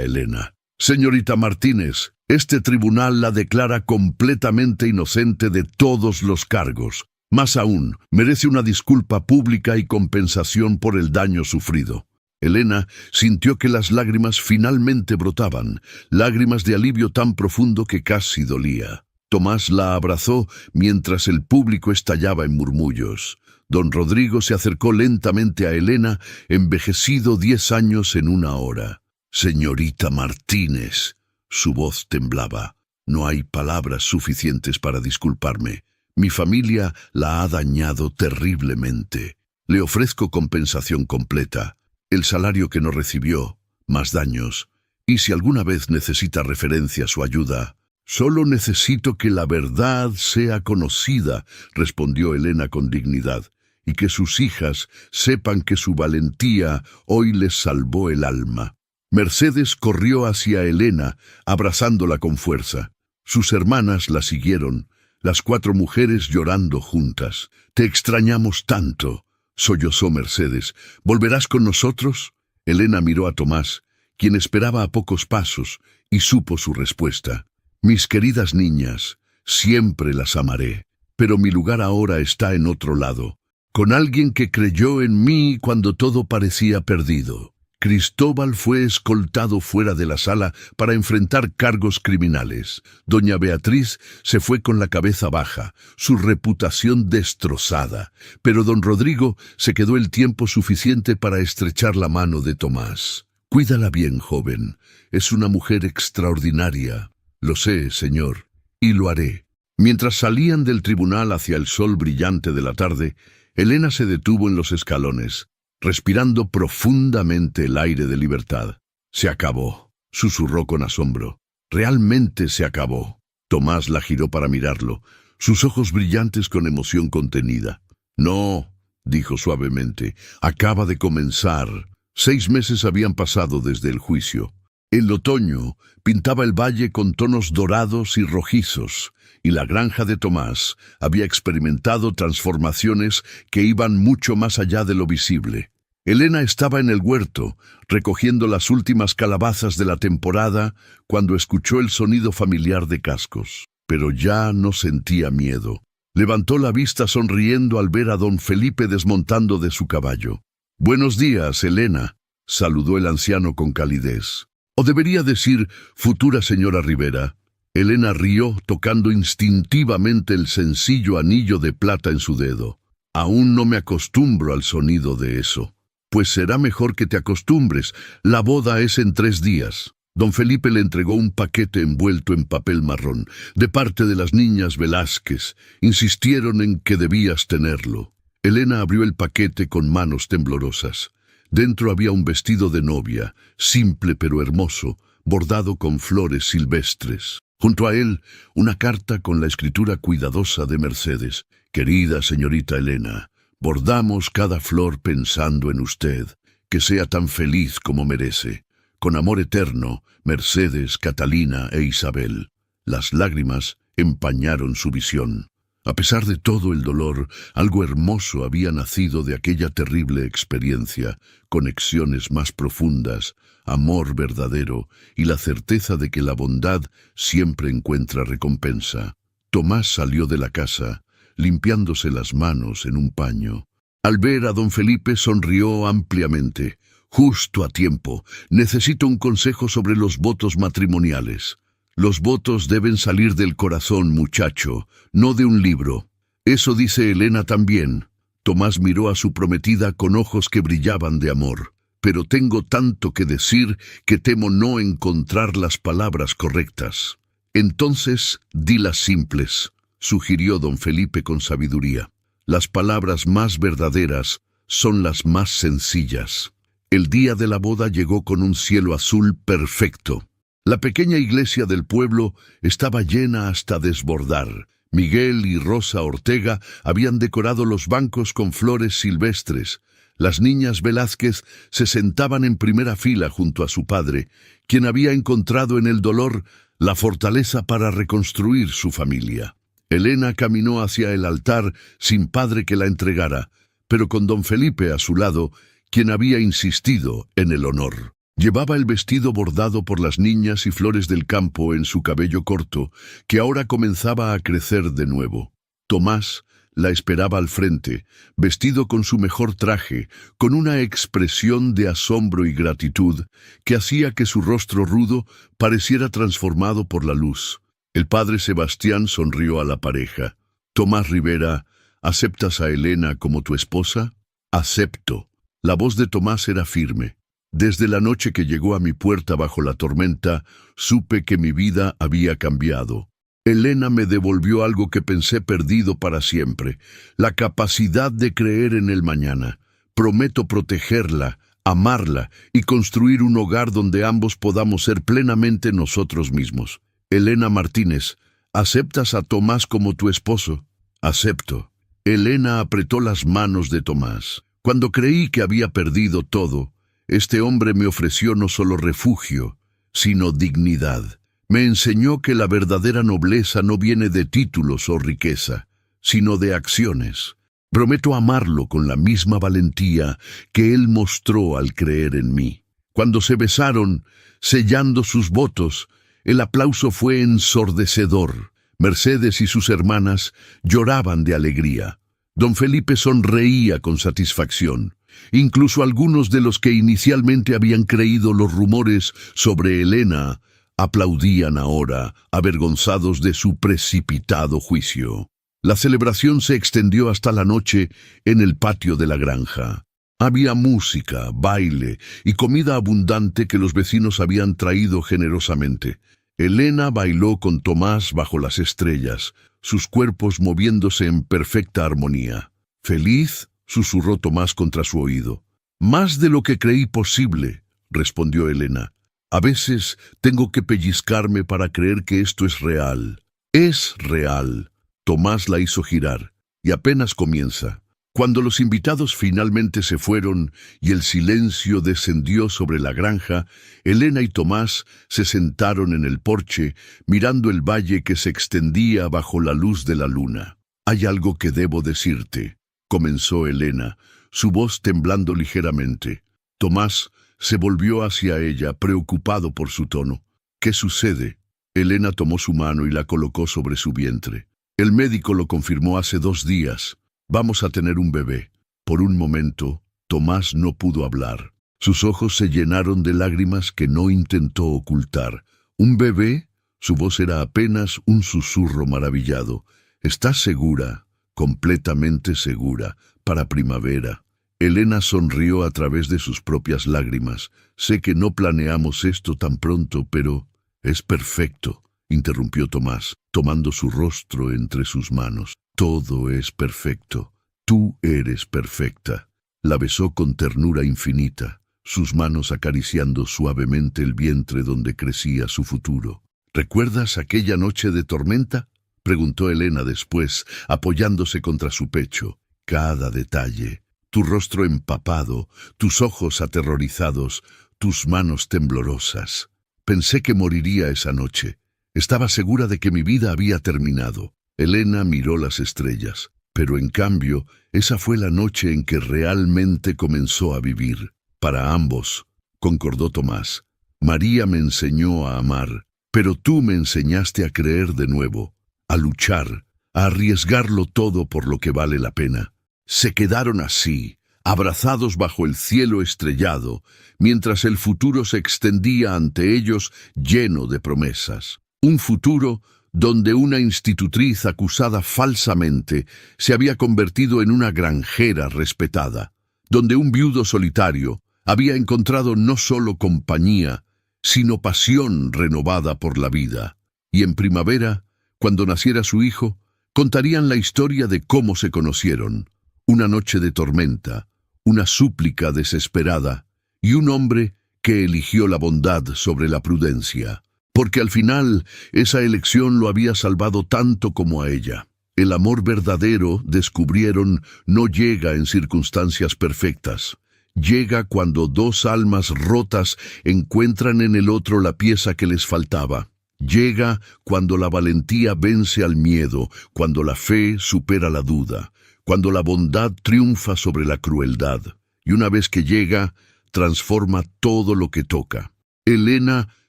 Elena. Señorita Martínez, este tribunal la declara completamente inocente de todos los cargos. Más aún, merece una disculpa pública y compensación por el daño sufrido. Elena sintió que las lágrimas finalmente brotaban, lágrimas de alivio tan profundo que casi dolía. Tomás la abrazó mientras el público estallaba en murmullos. Don Rodrigo se acercó lentamente a Elena, envejecido 10 años en una hora. Señorita Martínez, su voz temblaba. No hay palabras suficientes para disculparme. Mi familia la ha dañado terriblemente. Le ofrezco compensación completa. El salario que no recibió, más daños. Y si alguna vez necesita referencia a su ayuda, solo necesito que la verdad sea conocida, respondió Elena con dignidad, y que sus hijas sepan que su valentía hoy les salvó el alma. Mercedes corrió hacia Elena, abrazándola con fuerza. Sus hermanas la siguieron, las 4 mujeres llorando juntas. «Te extrañamos tanto», sollozó Mercedes. «¿Volverás con nosotros?» Elena miró a Tomás, quien esperaba a pocos pasos, y supo su respuesta. «Mis queridas niñas, siempre las amaré, pero mi lugar ahora está en otro lado, con alguien que creyó en mí cuando todo parecía perdido». Cristóbal fue escoltado fuera de la sala para enfrentar cargos criminales. Doña Beatriz se fue con la cabeza baja, su reputación destrozada, pero don Rodrigo se quedó el tiempo suficiente para estrechar la mano de Tomás. «Cuídala bien, joven. Es una mujer extraordinaria». «Lo sé, señor, y lo haré». Mientras salían del tribunal hacia el sol brillante de la tarde, Elena se detuvo en los escalones, respirando profundamente el aire de libertad. «Se acabó», susurró con asombro. «Realmente se acabó». Tomás la giró para mirarlo, sus ojos brillantes con emoción contenida. «No», dijo suavemente, «acaba de comenzar». 6 meses habían pasado desde el juicio. El otoño pintaba el valle con tonos dorados y rojizos, y la granja de Tomás había experimentado transformaciones que iban mucho más allá de lo visible. Elena estaba en el huerto, recogiendo las últimas calabazas de la temporada, cuando escuchó el sonido familiar de cascos. Pero ya no sentía miedo. Levantó la vista sonriendo al ver a don Felipe desmontando de su caballo. «Buenos días, Elena», saludó el anciano con calidez. «O debería decir, futura señora Rivera». Elena rió, tocando instintivamente el sencillo anillo de plata en su dedo. «Aún no me acostumbro al sonido de eso». «Pues será mejor que te acostumbres. La boda es en 3 días». Don Felipe le entregó un paquete envuelto en papel marrón, de parte de las niñas Velázquez. Insistieron en que debías tenerlo. Elena abrió el paquete con manos temblorosas. Dentro había un vestido de novia, simple pero hermoso, bordado con flores silvestres. Junto a él, una carta con la escritura cuidadosa de Mercedes. «Querida señorita Elena, bordamos cada flor pensando en usted, que sea tan feliz como merece. Con amor eterno, Mercedes, Catalina e Isabel». Las lágrimas empañaron su visión. A pesar de todo el dolor, algo hermoso había nacido de aquella terrible experiencia, conexiones más profundas, amor verdadero y la certeza de que la bondad siempre encuentra recompensa. Tomás salió de la casa, limpiándose las manos en un paño. Al ver a don Felipe sonrió ampliamente. «Justo a tiempo. Necesito un consejo sobre los votos matrimoniales». «Los votos deben salir del corazón, muchacho, no de un libro». «Eso dice Elena también». Tomás miró a su prometida con ojos que brillaban de amor. «Pero tengo tanto que decir que temo no encontrar las palabras correctas». «Entonces, dilas simples», sugirió don Felipe con sabiduría. «Las palabras más verdaderas son las más sencillas». El día de la boda llegó con un cielo azul perfecto. La pequeña iglesia del pueblo estaba llena hasta desbordar. Miguel y Rosa Ortega habían decorado los bancos con flores silvestres. Las niñas Velázquez se sentaban en primera fila junto a su padre, quien había encontrado en el dolor la fortaleza para reconstruir su familia. Elena caminó hacia el altar sin padre que la entregara, pero con don Felipe a su lado, quien había insistido en el honor. Llevaba el vestido bordado por las niñas y flores del campo en su cabello corto, que ahora comenzaba a crecer de nuevo. Tomás la esperaba al frente, vestido con su mejor traje, con una expresión de asombro y gratitud que hacía que su rostro rudo pareciera transformado por la luz. El padre Sebastián sonrió a la pareja. «Tomás Rivera, ¿aceptas a Elena como tu esposa?» «Acepto». La voz de Tomás era firme. «Desde la noche que llegó a mi puerta bajo la tormenta, supe que mi vida había cambiado. Elena me devolvió algo que pensé perdido para siempre, la capacidad de creer en el mañana. Prometo protegerla, amarla y construir un hogar donde ambos podamos ser plenamente nosotros mismos. Elena Martínez, ¿aceptas a Tomás como tu esposo?» «Acepto». Elena apretó las manos de Tomás. «Cuando creí que había perdido todo, este hombre me ofreció no solo refugio, sino dignidad. Me enseñó que la verdadera nobleza no viene de títulos o riqueza, sino de acciones. Prometo amarlo con la misma valentía que él mostró al creer en mí». Cuando se besaron, sellando sus votos, el aplauso fue ensordecedor. Mercedes y sus hermanas lloraban de alegría. Don Felipe sonreía con satisfacción. Incluso algunos de los que inicialmente habían creído los rumores sobre Elena aplaudían ahora, avergonzados de su precipitado juicio. La celebración se extendió hasta la noche en el patio de la granja. Había música, baile y comida abundante que los vecinos habían traído generosamente. Elena bailó con Tomás bajo las estrellas, sus cuerpos moviéndose en perfecta armonía. «Feliz», susurró Tomás contra su oído. «Más de lo que creí posible», respondió Elena. «A veces tengo que pellizcarme para creer que esto es real». «Es real». Tomás la hizo girar. «Y apenas comienza». Cuando los invitados finalmente se fueron y el silencio descendió sobre la granja, Elena y Tomás se sentaron en el porche, mirando el valle que se extendía bajo la luz de la luna. «Hay algo que debo decirte», comenzó Elena, su voz temblando ligeramente. Tomás se volvió hacia ella, preocupado por su tono. «¿Qué sucede?» Elena tomó su mano y la colocó sobre su vientre. «El médico lo confirmó hace 2 días. Vamos a tener un bebé». Por un momento, Tomás no pudo hablar. Sus ojos se llenaron de lágrimas que no intentó ocultar. «¿Un bebé?» Su voz era apenas un susurro maravillado. «¿Estás segura?» «Completamente segura. Para primavera». Elena sonrió a través de sus propias lágrimas. «Sé que no planeamos esto tan pronto, pero es perfecto», interrumpió Tomás, tomando su rostro entre sus manos. «Todo es perfecto. Tú eres perfecta». La besó con ternura infinita, sus manos acariciando suavemente el vientre donde crecía su futuro. «¿Recuerdas aquella noche de tormenta?», preguntó Elena después, apoyándose contra su pecho. «Cada detalle. Tu rostro empapado, tus ojos aterrorizados, tus manos temblorosas. Pensé que moriría esa noche. Estaba segura de que mi vida había terminado». Elena miró las estrellas, pero en cambio, esa fue la noche en que realmente comenzó a vivir. «Para ambos», concordó Tomás. «María me enseñó a amar, pero tú me enseñaste a creer de nuevo, a luchar, a arriesgarlo todo por lo que vale la pena». Se quedaron así, abrazados bajo el cielo estrellado, mientras el futuro se extendía ante ellos lleno de promesas. Un futuro donde una institutriz acusada falsamente se había convertido en una granjera respetada, donde un viudo solitario había encontrado no solo compañía, sino pasión renovada por la vida. Y en primavera, cuando naciera su hijo, contarían la historia de cómo se conocieron, una noche de tormenta, una súplica desesperada y un hombre que eligió la bondad sobre la prudencia. porque al final esa elección lo había salvado tanto como a ella. El amor verdadero, descubrieron, no llega en circunstancias perfectas. Llega cuando dos almas rotas encuentran en el otro la pieza que les faltaba. Llega cuando la valentía vence al miedo, cuando la fe supera la duda, cuando la bondad triunfa sobre la crueldad. Y una vez que llega, transforma todo lo que toca. Elena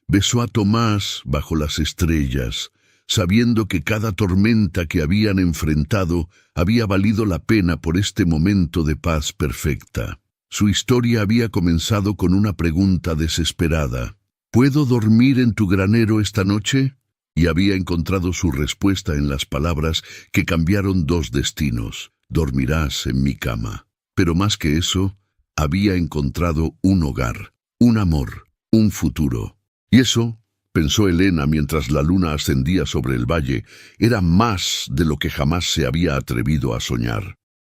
besó a Tomás bajo las estrellas, sabiendo que cada tormenta que habían enfrentado había valido la pena por este momento de paz perfecta. Su historia había comenzado con una pregunta desesperada. ¿Puedo dormir en tu granero esta noche? Y había encontrado su respuesta en las palabras que cambiaron dos destinos. Dormirás en mi cama. Pero más que eso, había encontrado un hogar, un amor, un futuro. Y eso, pensó Elena mientras la luna ascendía sobre el valle, era más de lo que jamás se había atrevido a soñar.